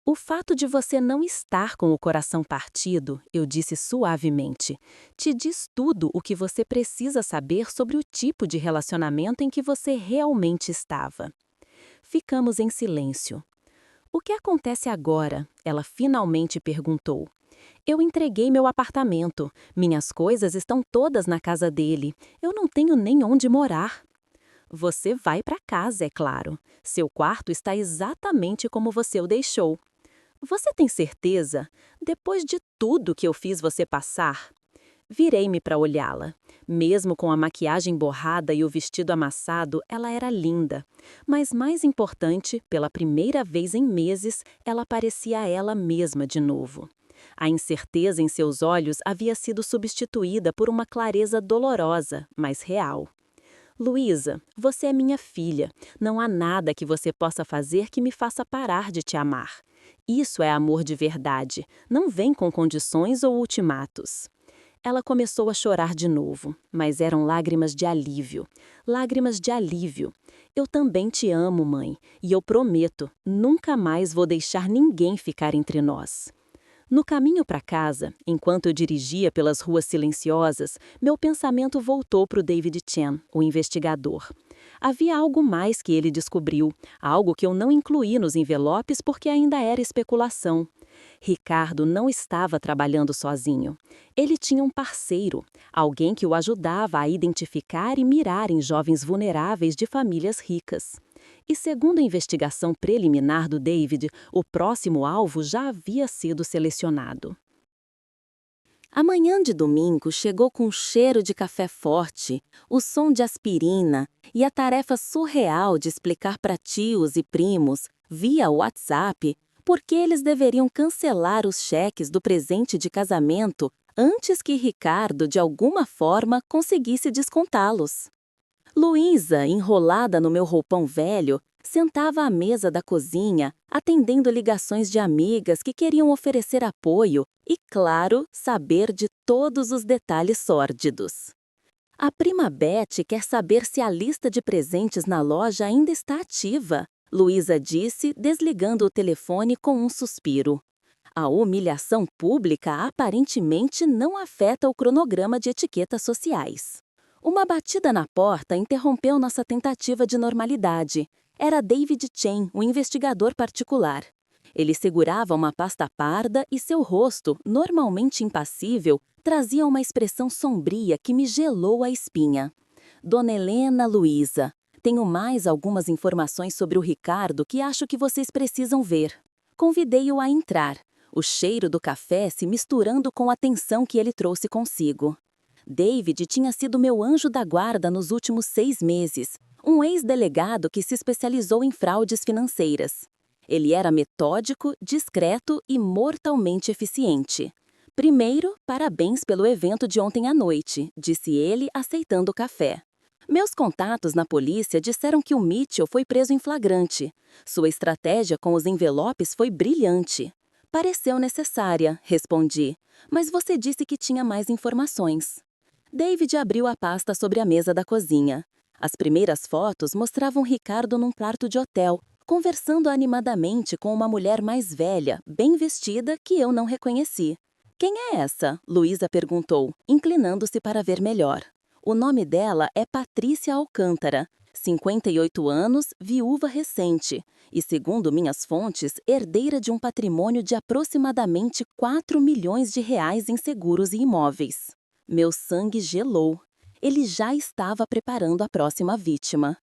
O fato de você não estar com o coração partido, eu disse suavemente, te diz tudo o que você precisa saber sobre o tipo de relacionamento em que você realmente estava. Ficamos em silêncio. O que acontece agora? Ela finalmente perguntou. Eu entreguei meu apartamento. Minhas coisas estão todas na casa dele. Eu não tenho nem onde morar. Você vai para casa, é claro. Seu quarto está exatamente como você o deixou. Você tem certeza? Depois de tudo que eu fiz você passar? Virei-me para olhá-la. Mesmo com a maquiagem borrada e o vestido amassado, ela era linda. Mas mais importante, pela primeira vez em meses, ela parecia ela mesma de novo. A incerteza em seus olhos havia sido substituída por uma clareza dolorosa, mas real. Luísa, você é minha filha. Não há nada que você possa fazer que me faça parar de te amar. Isso é amor de verdade. Não vem com condições ou ultimatos. Ela começou a chorar de novo, mas eram lágrimas de alívio. Lágrimas de alívio. Eu também te amo, mãe, e eu prometo, nunca mais vou deixar ninguém ficar entre nós. No caminho para casa, enquanto eu dirigia pelas ruas silenciosas, meu pensamento voltou para o David Chen, o investigador. Havia algo mais que ele descobriu, algo que eu não incluí nos envelopes porque ainda era especulação. Ricardo não estava trabalhando sozinho. Ele tinha um parceiro, alguém que o ajudava a identificar e mirar em jovens vulneráveis de famílias ricas. E segundo a investigação preliminar do David, o próximo alvo já havia sido selecionado. A manhã de domingo chegou com um cheiro de café forte, o som de aspirina e a tarefa surreal de explicar para tios e primos, via WhatsApp, por que eles deveriam cancelar os cheques do presente de casamento antes que Ricardo, de alguma forma, conseguisse descontá-los. Luísa, enrolada no meu roupão velho, sentava à mesa da cozinha, atendendo ligações de amigas que queriam oferecer apoio e, claro, saber de todos os detalhes sórdidos. A prima Beth quer saber se a lista de presentes na loja ainda está ativa, Luísa disse, desligando o telefone com um suspiro. A humilhação pública aparentemente não afeta o cronograma de etiquetas sociais. Uma batida na porta interrompeu nossa tentativa de normalidade. Era David Chen, o investigador particular. Ele segurava uma pasta parda e seu rosto, normalmente impassível, trazia uma expressão sombria que me gelou a espinha. Dona Helena, Luísa, tenho mais algumas informações sobre o Ricardo que acho que vocês precisam ver. Convidei-o a entrar, o cheiro do café se misturando com a tensão que ele trouxe consigo. David tinha sido meu anjo da guarda nos últimos 6 meses, um ex-delegado que se especializou em fraudes financeiras. Ele era metódico, discreto e mortalmente eficiente. Primeiro, parabéns pelo evento de ontem à noite, disse ele, aceitando o café. Meus contatos na polícia disseram que o Mitchell foi preso em flagrante. Sua estratégia com os envelopes foi brilhante. Pareceu necessária, respondi, mas você disse que tinha mais informações. David abriu a pasta sobre a mesa da cozinha. As primeiras fotos mostravam Ricardo num quarto de hotel, conversando animadamente com uma mulher mais velha, bem vestida, que eu não reconheci. Quem é essa? Luísa perguntou, inclinando-se para ver melhor. O nome dela é Patrícia Alcântara, 58 anos, viúva recente, e segundo minhas fontes, herdeira de um patrimônio de aproximadamente 4 milhões de reais em seguros e imóveis. Meu sangue gelou. Ele já estava preparando a próxima vítima.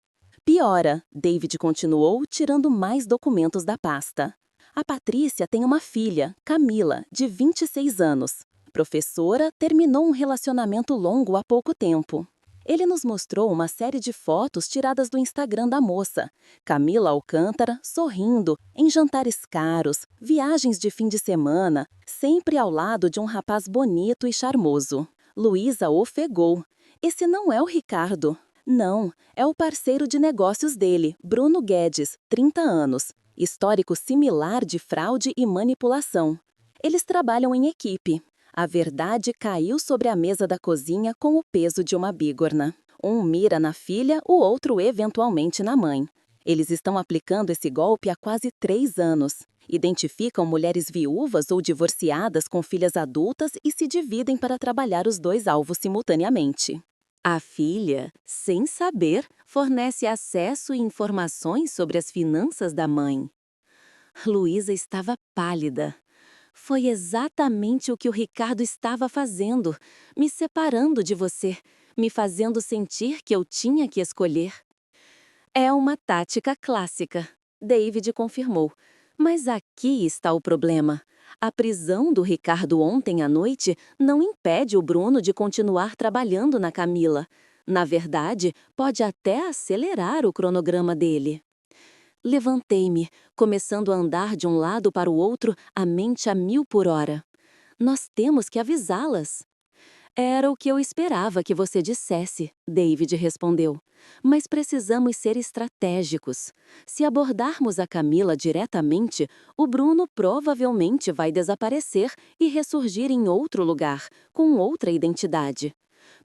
Piora, David continuou, tirando mais documentos da pasta. A Patrícia tem uma filha, Camila, de 26 anos. Professora, terminou um relacionamento longo há pouco tempo. Ele nos mostrou uma série de fotos tiradas do Instagram da moça. Camila Alcântara, sorrindo, em jantares caros, viagens de fim de semana, sempre ao lado de um rapaz bonito e charmoso. Luísa ofegou. Esse não é o Ricardo. Não, é o parceiro de negócios dele, Bruno Guedes, 30 anos. Histórico similar de fraude e manipulação. Eles trabalham em equipe. A verdade caiu sobre a mesa da cozinha com o peso de uma bígorna. Um mira na filha, o outro eventualmente na mãe. Eles estão aplicando esse golpe há quase 3 anos. Identificam mulheres viúvas ou divorciadas com filhas adultas e se dividem para trabalhar os dois alvos simultaneamente. A filha, sem saber, fornece acesso e informações sobre as finanças da mãe. Luísa estava pálida. Foi exatamente o que o Ricardo estava fazendo, me separando de você, me fazendo sentir que eu tinha que escolher. É uma tática clássica, David confirmou. Mas aqui está o problema. A prisão do Ricardo ontem à noite não impede o Bruno de continuar trabalhando na Camila. Na verdade, pode até acelerar o cronograma dele. Levantei-me, começando a andar de um lado para o outro, a mente a 1000 por hora. Nós temos que avisá-las. Era o que eu esperava que você dissesse, David respondeu. Mas precisamos ser estratégicos. Se abordarmos a Camila diretamente, o Bruno provavelmente vai desaparecer e ressurgir em outro lugar, com outra identidade.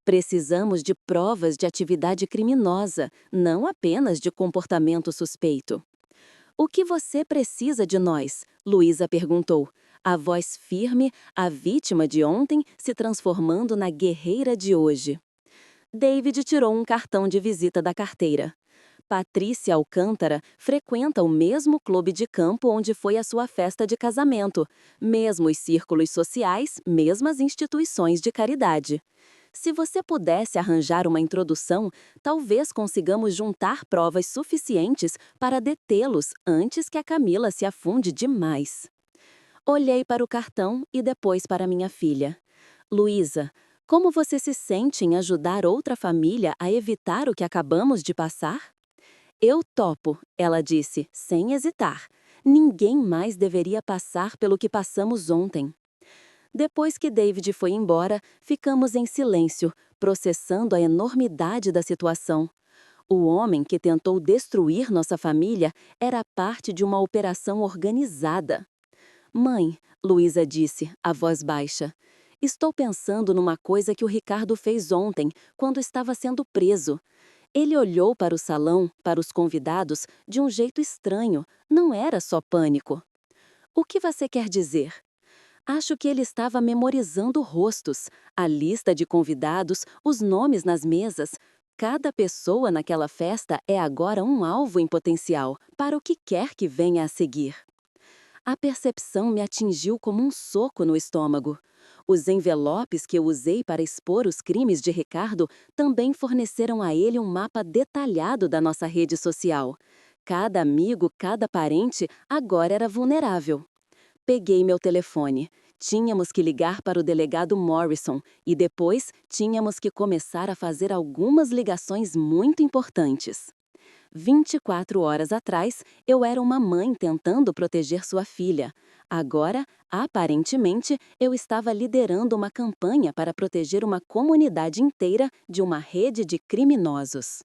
Precisamos de provas de atividade criminosa, não apenas de comportamento suspeito. O que você precisa de nós? Luísa perguntou. A voz firme, a vítima de ontem se transformando na guerreira de hoje. David tirou um cartão de visita da carteira. Patrícia Alcântara frequenta o mesmo clube de campo onde foi a sua festa de casamento, mesmos círculos sociais, mesmas instituições de caridade. Se você pudesse arranjar uma introdução, talvez consigamos juntar provas suficientes para detê-los antes que a Camila se afunde demais. Olhei para o cartão e depois para minha filha. Luísa, como você se sente em ajudar outra família a evitar o que acabamos de passar? Eu topo, ela disse, sem hesitar. Ninguém mais deveria passar pelo que passamos ontem. Depois que David foi embora, ficamos em silêncio, processando a enormidade da situação. O homem que tentou destruir nossa família era parte de uma operação organizada. Mãe, Luísa disse, a voz baixa, estou pensando numa coisa que o Ricardo fez ontem, quando estava sendo preso. Ele olhou para o salão, para os convidados, de um jeito estranho, não era só pânico. O que você quer dizer? Acho que ele estava memorizando rostos, a lista de convidados, os nomes nas mesas. Cada pessoa naquela festa é agora um alvo em potencial para o que quer que venha a seguir. A percepção me atingiu como um soco no estômago. Os envelopes que eu usei para expor os crimes de Ricardo também forneceram a ele um mapa detalhado da nossa rede social. Cada amigo, cada parente agora era vulnerável. Peguei meu telefone. Tínhamos que ligar para o delegado Morrison e depois tínhamos que começar a fazer algumas ligações muito importantes. 24 horas atrás, eu era uma mãe tentando proteger sua filha. Agora, aparentemente, eu estava liderando uma campanha para proteger uma comunidade inteira de uma rede de criminosos.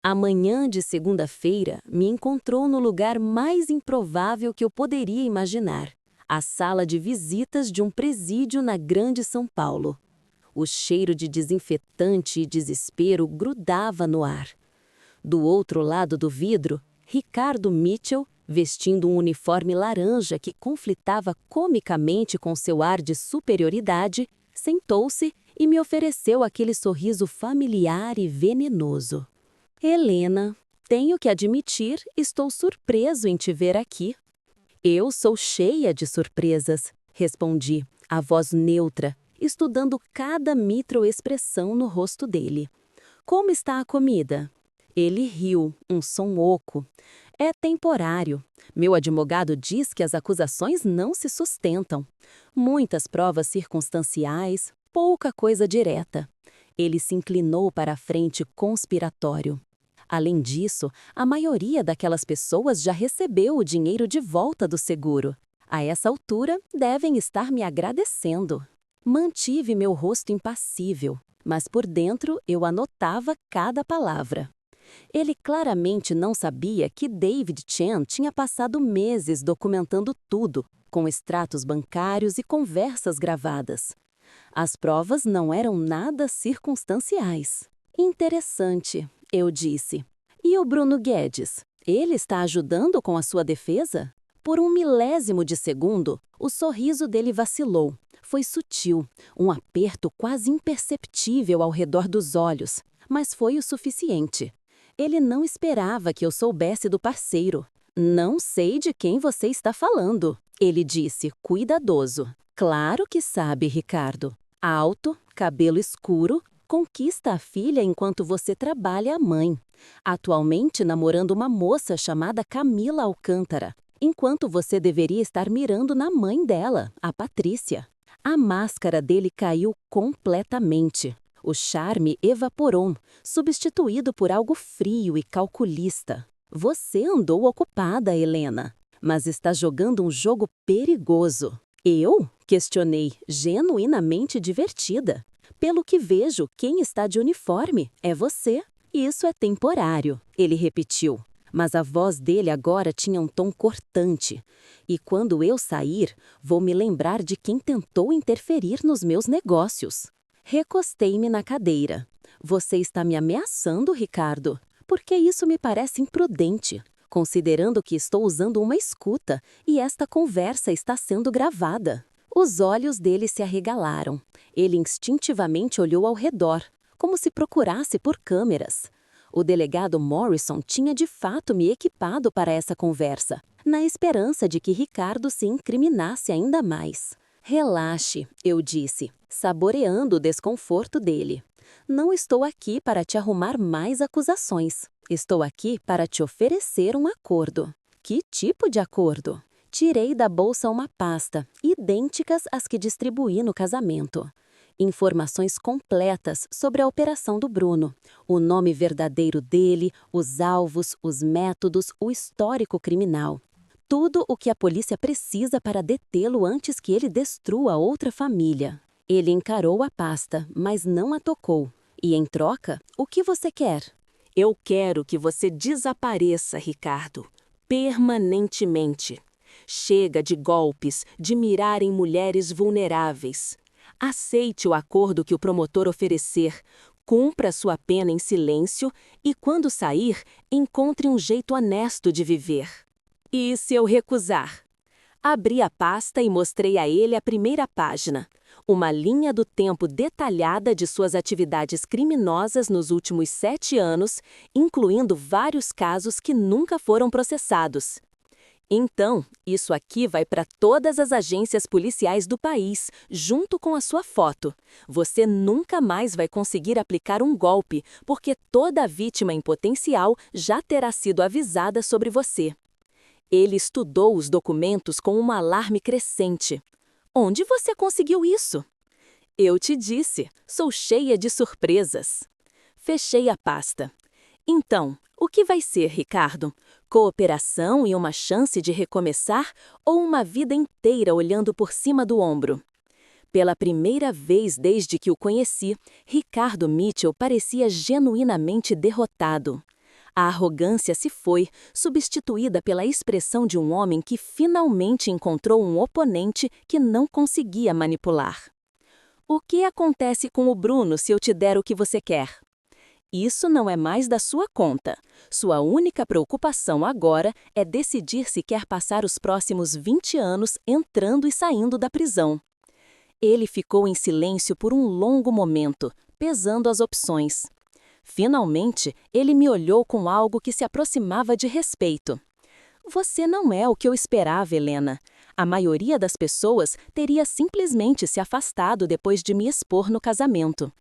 A manhã de segunda-feira me encontrou no lugar mais improvável que eu poderia imaginar, a sala de visitas de um presídio na Grande São Paulo. O cheiro de desinfetante e desespero grudava no ar. Do outro lado do vidro, Ricardo Mitchell, vestindo um uniforme laranja que conflitava comicamente com seu ar de superioridade, sentou-se e me ofereceu aquele sorriso familiar e venenoso. Helena, tenho que admitir, estou surpreso em te ver aqui. Eu sou cheia de surpresas, respondi, a voz neutra, estudando cada microexpressão no rosto dele. Como está a comida? Ele riu, um som oco. É temporário. Meu advogado diz que as acusações não se sustentam. Muitas provas circunstanciais, pouca coisa direta. Ele se inclinou para a frente conspiratório. Além disso, a maioria daquelas pessoas já recebeu o dinheiro de volta do seguro. A essa altura, devem estar me agradecendo. Mantive meu rosto impassível, mas por dentro eu anotava cada palavra. Ele claramente não sabia que David Chen tinha passado meses documentando tudo, com extratos bancários e conversas gravadas. As provas não eram nada circunstanciais. Interessante, eu disse. E o Bruno Guedes? Ele está ajudando com a sua defesa? Por um milésimo de segundo, o sorriso dele vacilou. Foi sutil, um aperto quase imperceptível ao redor dos olhos, mas foi o suficiente. Ele não esperava que eu soubesse do parceiro. Não sei de quem você está falando, ele disse, cuidadoso. Claro que sabe, Ricardo. Alto, cabelo escuro, conquista a filha enquanto você trabalha a mãe. Atualmente namorando uma moça chamada Camila Alcântara, enquanto você deveria estar mirando na mãe dela, a Patrícia. A máscara dele caiu completamente. O charme evaporou, substituído por algo frio e calculista. Você andou ocupada, Helena, mas está jogando um jogo perigoso. Eu? Questionei, genuinamente divertida. Pelo que vejo, quem está de uniforme é você. Isso é temporário, ele repetiu. Mas a voz dele agora tinha um tom cortante. E quando eu sair, vou me lembrar de quem tentou interferir nos meus negócios. Recostei-me na cadeira. Você está me ameaçando, Ricardo? Porque isso me parece imprudente, considerando que estou usando uma escuta e esta conversa está sendo gravada. Os olhos dele se arregalaram. Ele instintivamente olhou ao redor, como se procurasse por câmeras. O delegado Morrison tinha de fato me equipado para essa conversa, na esperança de que Ricardo se incriminasse ainda mais. Relaxe, eu disse, saboreando o desconforto dele. Não estou aqui para te arrumar mais acusações. Estou aqui para te oferecer um acordo. Que tipo de acordo? Tirei da bolsa uma pasta, idênticas às que distribuí no casamento. Informações completas sobre a operação do Bruno, o nome verdadeiro dele, os alvos, os métodos, o histórico criminal. Tudo o que a polícia precisa para detê-lo antes que ele destrua outra família. Ele encarou a pasta, mas não a tocou. E em troca, o que você quer? Eu quero que você desapareça, Ricardo, permanentemente. Chega de golpes, de mirar em mulheres vulneráveis. Aceite o acordo que o promotor oferecer, cumpra sua pena em silêncio e, quando sair, encontre um jeito honesto de viver. E se eu recusar? Abri a pasta e mostrei a ele a primeira página, uma linha do tempo detalhada de suas atividades criminosas nos últimos 7 anos, incluindo vários casos que nunca foram processados. Então, isso aqui vai para todas as agências policiais do país, junto com a sua foto. Você nunca mais vai conseguir aplicar um golpe, porque toda vítima em potencial já terá sido avisada sobre você. Ele estudou os documentos com um alarme crescente. Onde você conseguiu isso? Eu te disse, sou cheia de surpresas. Fechei a pasta. Então, o que vai ser, Ricardo? Cooperação e uma chance de recomeçar ou uma vida inteira olhando por cima do ombro? Pela primeira vez desde que o conheci, Ricardo Mitchell parecia genuinamente derrotado. A arrogância se foi, substituída pela expressão de um homem que finalmente encontrou um oponente que não conseguia manipular. O que acontece com o Bruno se eu te der o que você quer? Isso não é mais da sua conta. Sua única preocupação agora é decidir se quer passar os próximos 20 anos entrando e saindo da prisão. Ele ficou em silêncio por um longo momento, pesando as opções. Finalmente, ele me olhou com algo que se aproximava de respeito. Você não é o que eu esperava, Helena. A maioria das pessoas teria simplesmente se afastado depois de me expor no casamento.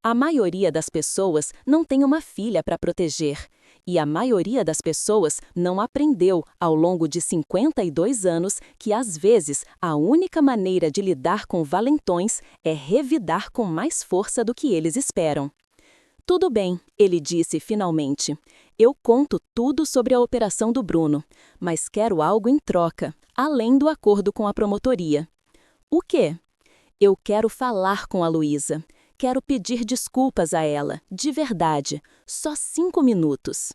A maioria das pessoas não tem uma filha para proteger. E a maioria das pessoas não aprendeu, ao longo de 52 anos, que às vezes a única maneira de lidar com valentões é revidar com mais força do que eles esperam. Tudo bem, ele disse finalmente. Eu conto tudo sobre a operação do Bruno, mas quero algo em troca, além do acordo com a promotoria. O quê? Eu quero falar com a Luísa. Quero pedir desculpas a ela, de verdade. Só 5 minutos.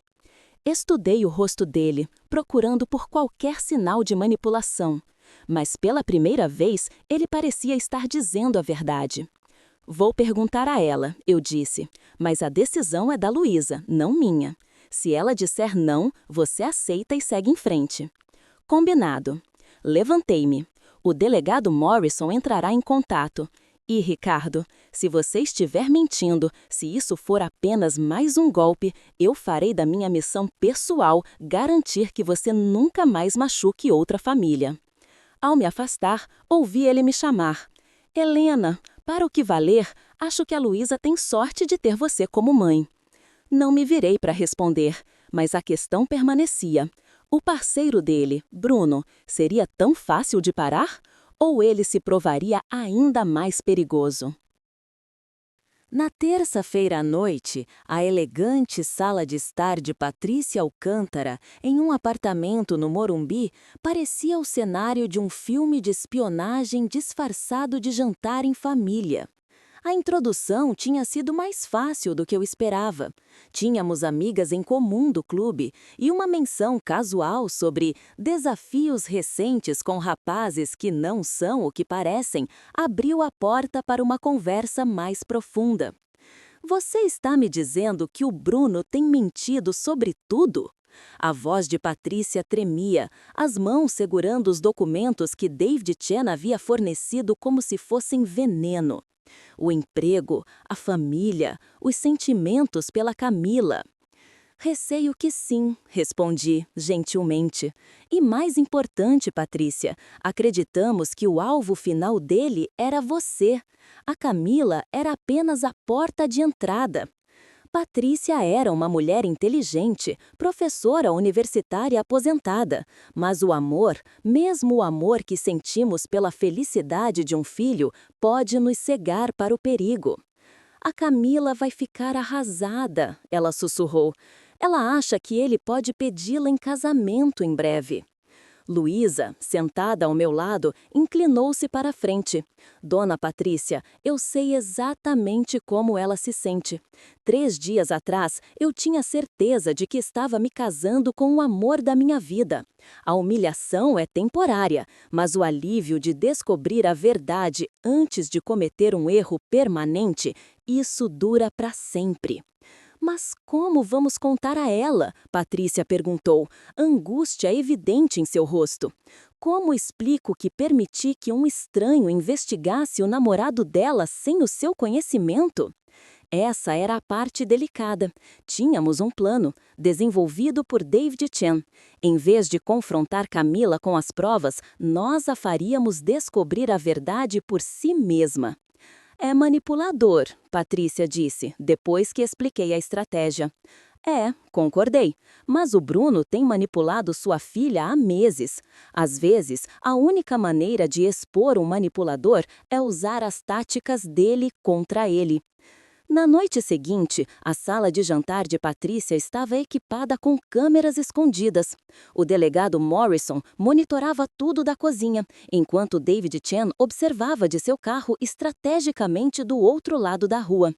Estudei o rosto dele, procurando por qualquer sinal de manipulação. Mas pela primeira vez, ele parecia estar dizendo a verdade. Vou perguntar a ela, eu disse, mas a decisão é da Luísa, não minha. Se ela disser não, você aceita e segue em frente. Combinado. Levantei-me. O delegado Morrison entrará em contato. E, Ricardo, se você estiver mentindo, se isso for apenas mais um golpe, eu farei da minha missão pessoal garantir que você nunca mais machuque outra família. Ao me afastar, ouvi ele me chamar. Helena, para o que valer, acho que a Luísa tem sorte de ter você como mãe. Não me virei para responder, mas a questão permanecia. O parceiro dele, Bruno, seria tão fácil de parar? Ou ele se provaria ainda mais perigoso? Na terça-feira à noite, a elegante sala de estar de Patrícia Alcântara, em um apartamento no Morumbi, parecia o cenário de um filme de espionagem disfarçado de jantar em família. A introdução tinha sido mais fácil do que eu esperava. Tínhamos amigas em comum do clube e uma menção casual sobre desafios recentes com rapazes que não são o que parecem abriu a porta para uma conversa mais profunda. Você está me dizendo que o Bruno tem mentido sobre tudo? A voz de Patrícia tremia, as mãos segurando os documentos que David Chen havia fornecido como se fossem veneno. O emprego, a família, os sentimentos pela Camila. Receio que sim, respondi, gentilmente. E mais importante, Patrícia, acreditamos que o alvo final dele era você. A Camila era apenas a porta de entrada. Patrícia era uma mulher inteligente, professora universitária aposentada, mas o amor, mesmo o amor que sentimos pela felicidade de um filho, pode nos cegar para o perigo. A Camila vai ficar arrasada, ela sussurrou. Ela acha que ele pode pedi-la em casamento em breve. Luísa, sentada ao meu lado, inclinou-se para a frente. Dona Patrícia, eu sei exatamente como ela se sente. 3 dias atrás, eu tinha certeza de que estava me casando com o amor da minha vida. A humilhação é temporária, mas o alívio de descobrir a verdade antes de cometer um erro permanente, isso dura para sempre. Mas como vamos contar a ela? Patrícia perguntou, angústia evidente em seu rosto. Como explico que permiti que um estranho investigasse o namorado dela sem o seu conhecimento? Essa era a parte delicada. Tínhamos um plano, desenvolvido por David Chen. Em vez de confrontar Camila com as provas, nós a faríamos descobrir a verdade por si mesma. É manipulador, Patrícia disse, depois que expliquei a estratégia. É, concordei, mas o Bruno tem manipulado sua filha há meses. Às vezes, a única maneira de expor um manipulador é usar as táticas dele contra ele. Na noite seguinte, a sala de jantar de Patrícia estava equipada com câmeras escondidas. O delegado Morrison monitorava tudo da cozinha, enquanto David Chen observava de seu carro estrategicamente do outro lado da rua.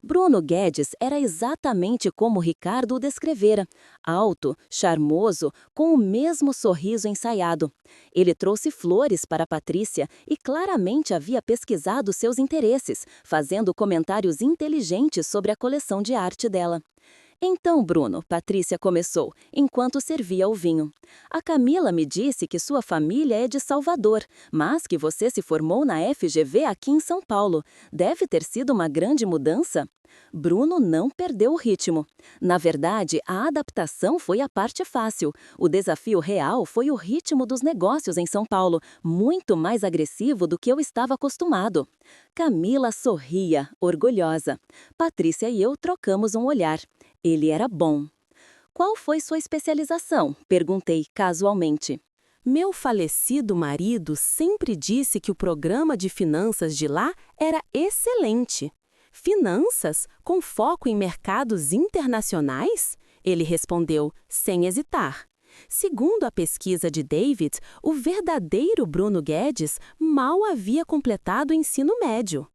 Bruno Guedes era exatamente como Ricardo o descrevera, alto, charmoso, com o mesmo sorriso ensaiado. Ele trouxe flores para Patrícia e claramente havia pesquisado seus interesses, fazendo comentários inteligentes sobre a coleção de arte dela. Então, Bruno, Patrícia começou, enquanto servia o vinho. A Camila me disse que sua família é de Salvador, mas que você se formou na FGV aqui em São Paulo. Deve ter sido uma grande mudança? Bruno não perdeu o ritmo. Na verdade, a adaptação foi a parte fácil. O desafio real foi o ritmo dos negócios em São Paulo, muito mais agressivo do que eu estava acostumado. Camila sorria, orgulhosa. Patrícia e eu trocamos um olhar. Ele era bom. Qual foi sua especialização? Perguntei casualmente. Meu falecido marido sempre disse que o programa de finanças de lá era excelente. Finanças com foco em mercados internacionais? Ele respondeu, sem hesitar. Segundo a pesquisa de David, o verdadeiro Bruno Guedes mal havia completado o ensino médio.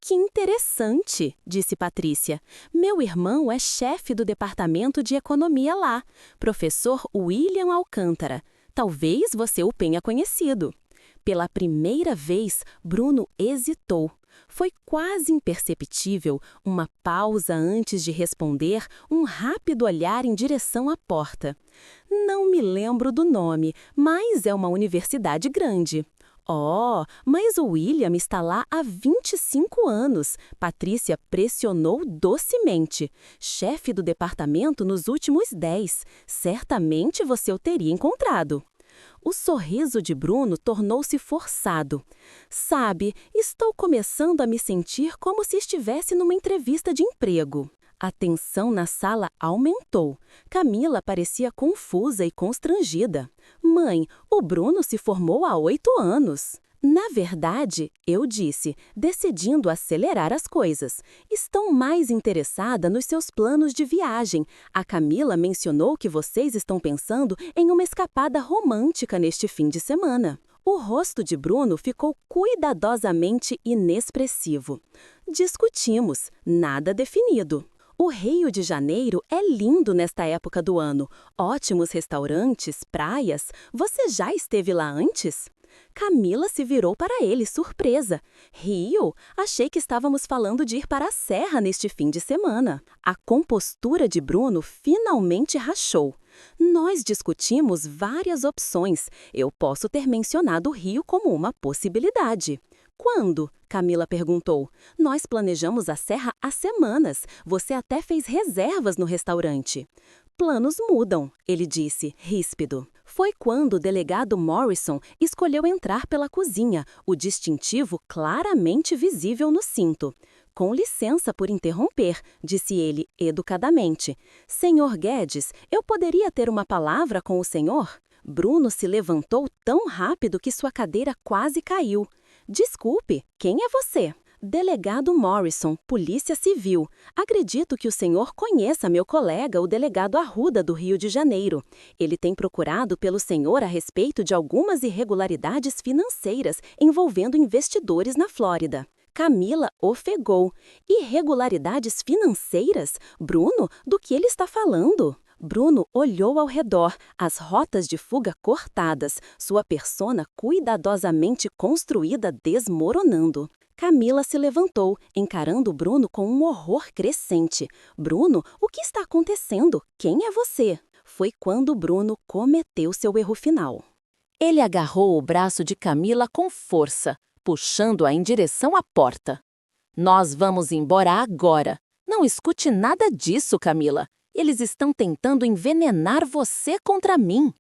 Que interessante, disse Patrícia. Meu irmão é chefe do departamento de economia lá, professor William Alcântara. Talvez você o tenha conhecido. Pela primeira vez, Bruno hesitou. Foi quase imperceptível, uma pausa antes de responder, um rápido olhar em direção à porta. Não me lembro do nome, mas é uma universidade grande. Oh, mas o William está lá há 25 anos. Patrícia pressionou docemente. Chefe do departamento nos últimos 10. Certamente você o teria encontrado. O sorriso de Bruno tornou-se forçado. Sabe, estou começando a me sentir como se estivesse numa entrevista de emprego. A tensão na sala aumentou. Camila parecia confusa e constrangida. Mãe, o Bruno se formou há 8 anos. Na verdade, eu disse, decidindo acelerar as coisas. Estou mais interessada nos seus planos de viagem. A Camila mencionou que vocês estão pensando em uma escapada romântica neste fim de semana. O rosto de Bruno ficou cuidadosamente inexpressivo. Discutimos, nada definido. O Rio de Janeiro é lindo nesta época do ano. Ótimos restaurantes, praias. Você já esteve lá antes? Camila se virou para ele, surpresa. Rio? Achei que estávamos falando de ir para a Serra neste fim de semana. A compostura de Bruno finalmente rachou. Nós discutimos várias opções. Eu posso ter mencionado o Rio como uma possibilidade. Quando? Camila perguntou. Nós planejamos a Serra há semanas. Você até fez reservas no restaurante. Planos mudam, ele disse, ríspido. Foi quando o delegado Morrison escolheu entrar pela cozinha, o distintivo claramente visível no cinto. Com licença por interromper, disse ele educadamente. Senhor Guedes, eu poderia ter uma palavra com o senhor? Bruno se levantou tão rápido que sua cadeira quase caiu. Desculpe, quem é você? Delegado Morrison, Polícia Civil. Acredito que o senhor conheça meu colega, o delegado Arruda, do Rio de Janeiro. Ele tem procurado pelo senhor a respeito de algumas irregularidades financeiras envolvendo investidores na Flórida. Camila ofegou. Irregularidades financeiras? Bruno, do que ele está falando? Bruno olhou ao redor, as rotas de fuga cortadas, sua persona cuidadosamente construída desmoronando. Camila se levantou, encarando Bruno com um horror crescente. Bruno, o que está acontecendo? Quem é você? Foi quando Bruno cometeu seu erro final. Ele agarrou o braço de Camila com força, puxando-a em direção à porta. Nós vamos embora agora. Não escute nada disso, Camila. Eles estão tentando envenenar você contra mim.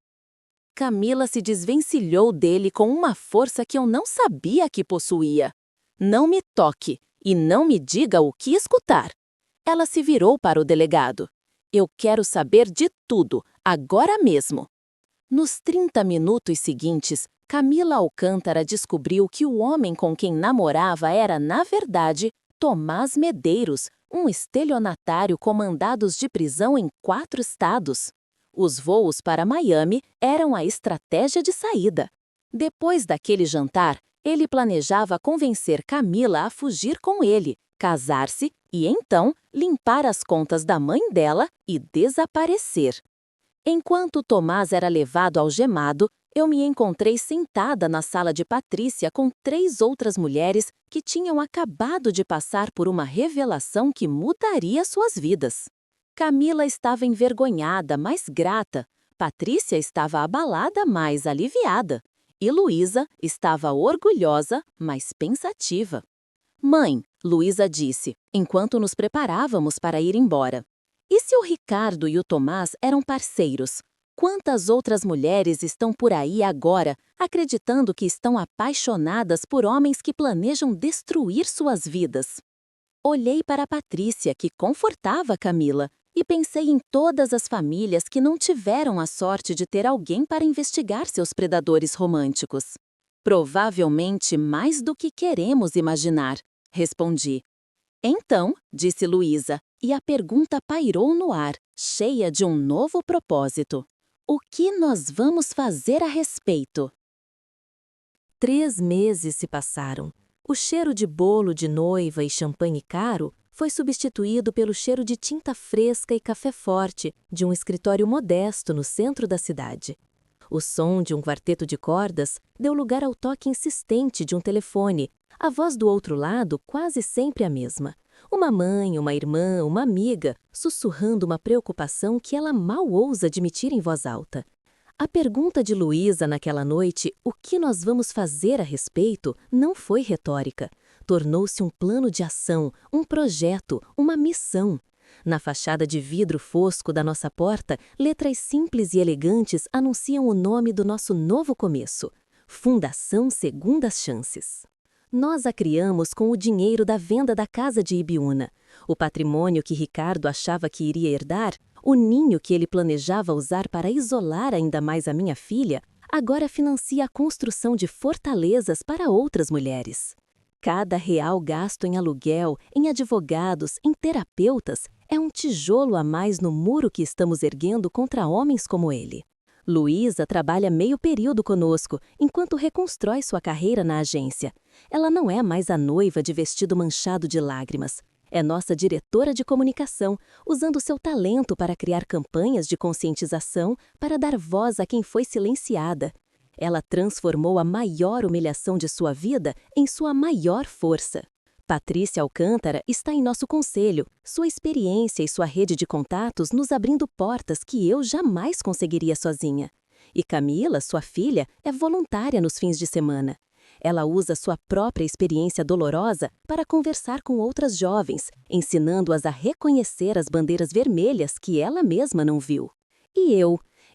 Camila se desvencilhou dele com uma força que eu não sabia que possuía. Não me toque e não me diga o que escutar. Ela se virou para o delegado. Eu quero saber de tudo, agora mesmo. Nos 30 minutos seguintes, Camila Alcântara descobriu que o homem com quem namorava era, na verdade, Tomás Medeiros, um estelionatário com mandados de prisão em 4 estados. Os voos para Miami eram a estratégia de saída. Depois daquele jantar, ele planejava convencer Camila a fugir com ele, casar-se e, então, limpar as contas da mãe dela e desaparecer. Enquanto Tomás era levado algemado, eu me encontrei sentada na sala de Patrícia com 3 outras mulheres que tinham acabado de passar por uma revelação que mudaria suas vidas. Camila estava envergonhada, mas grata. Patrícia estava abalada, mas aliviada. E Luísa estava orgulhosa, mas pensativa. Mãe, Luísa disse, enquanto nos preparávamos para ir embora. E se o Ricardo e o Tomás eram parceiros? Quantas outras mulheres estão por aí agora, acreditando que estão apaixonadas por homens que planejam destruir suas vidas? Olhei para Patrícia, que confortava Camila, e pensei em todas as famílias que não tiveram a sorte de ter alguém para investigar seus predadores românticos. Provavelmente mais do que queremos imaginar, respondi. Então, disse Luísa, e a pergunta pairou no ar, cheia de um novo propósito. O que nós vamos fazer a respeito? 3 meses se passaram. O cheiro de bolo de noiva e champanhe caro foi substituído pelo cheiro de tinta fresca e café forte de um escritório modesto no centro da cidade. O som de um quarteto de cordas deu lugar ao toque insistente de um telefone, a voz do outro lado quase sempre a mesma. Uma mãe, uma irmã, uma amiga, sussurrando uma preocupação que ela mal ousa admitir em voz alta. A pergunta de Luísa naquela noite, o que nós vamos fazer a respeito, não foi retórica. Tornou-se um plano de ação, um projeto, uma missão. Na fachada de vidro fosco da nossa porta, letras simples e elegantes anunciam o nome do nosso novo começo: Fundação Segundas Chances. Nós a criamos com o dinheiro da venda da casa de Ibiúna. O patrimônio que Ricardo achava que iria herdar, o ninho que ele planejava usar para isolar ainda mais a minha filha, agora financia a construção de fortalezas para outras mulheres. Cada real gasto em aluguel, em advogados, em terapeutas, é um tijolo a mais no muro que estamos erguendo contra homens como ele. Luísa trabalha meio período conosco, enquanto reconstrói sua carreira na agência. Ela não é mais a noiva de vestido manchado de lágrimas. É nossa diretora de comunicação, usando seu talento para criar campanhas de conscientização para dar voz a quem foi silenciada. Ela transformou a maior humilhação de sua vida em sua maior força. Patrícia Alcântara está em nosso conselho, sua experiência e sua rede de contatos nos abrindo portas que eu jamais conseguiria sozinha. E Camila, sua filha, é voluntária nos fins de semana. Ela usa sua própria experiência dolorosa para conversar com outras jovens, ensinando-as a reconhecer as bandeiras vermelhas que ela mesma não viu. E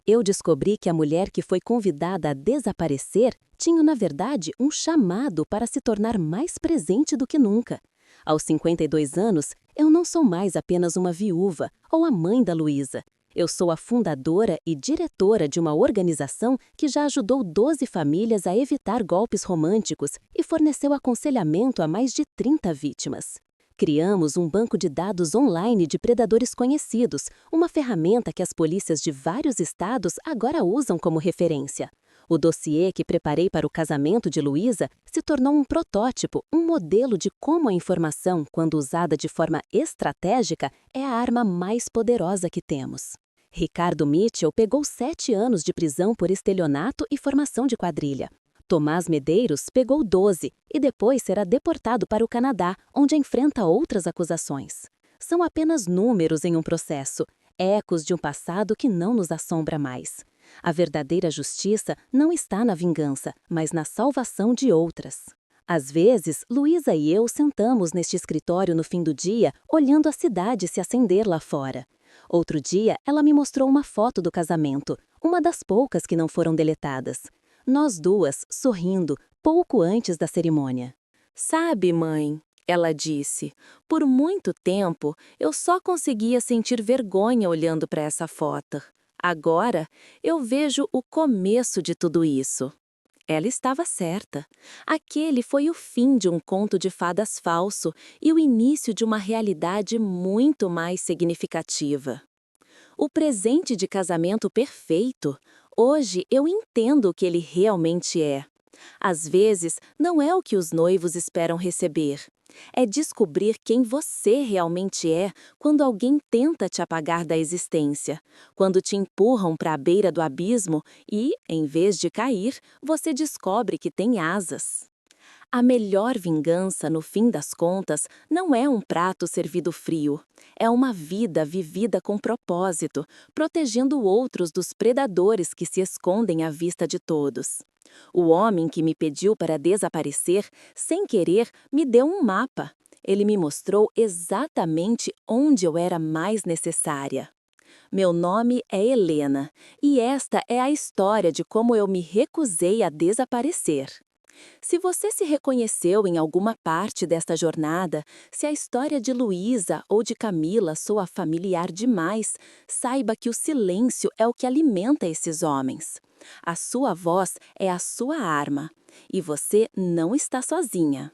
eu descobri que a mulher que foi convidada a desaparecer tinha, na verdade, um chamado para se tornar mais presente do que nunca. Aos 52 anos, eu não sou mais apenas uma viúva ou a mãe da Luísa. Eu sou a fundadora e diretora de uma organização que já ajudou 12 famílias a evitar golpes românticos e forneceu aconselhamento a mais de 30 vítimas. Criamos um banco de dados online de predadores conhecidos, uma ferramenta que as polícias de vários estados agora usam como referência. O dossiê que preparei para o casamento de Luísa se tornou um protótipo, um modelo de como a informação, quando usada de forma estratégica, é a arma mais poderosa que temos. Ricardo Mitchell pegou 7 anos de prisão por estelionato e formação de quadrilha. Tomás Medeiros pegou 12 e depois será deportado para o Canadá, onde enfrenta outras acusações. São apenas números em um processo, ecos de um passado que não nos assombra mais. A verdadeira justiça não está na vingança, mas na salvação de outras. Às vezes, Luísa e eu sentamos neste escritório no fim do dia, olhando a cidade se acender lá fora. Outro dia, ela me mostrou uma foto do casamento, uma das poucas que não foram deletadas. Nós duas, sorrindo, pouco antes da cerimônia. Sabe, mãe, ela disse, por muito tempo eu só conseguia sentir vergonha olhando para essa foto. Agora eu vejo o começo de tudo isso. Ela estava certa. Aquele foi o fim de um conto de fadas falso e o início de uma realidade muito mais significativa. O presente de casamento perfeito, hoje eu entendo o que ele realmente é. Às vezes, não é o que os noivos esperam receber. É descobrir quem você realmente é quando alguém tenta te apagar da existência, quando te empurram para a beira do abismo e, em vez de cair, você descobre que tem asas. A melhor vingança, no fim das contas, não é um prato servido frio. É uma vida vivida com propósito, protegendo outros dos predadores que se escondem à vista de todos. O homem que me pediu para desaparecer, sem querer, me deu um mapa. Ele me mostrou exatamente onde eu era mais necessária. Meu nome é Helena, e esta é a história de como eu me recusei a desaparecer. Se você se reconheceu em alguma parte desta jornada, se a história de Luísa ou de Camila soa familiar demais, saiba que o silêncio é o que alimenta esses homens. A sua voz é a sua arma, e você não está sozinha.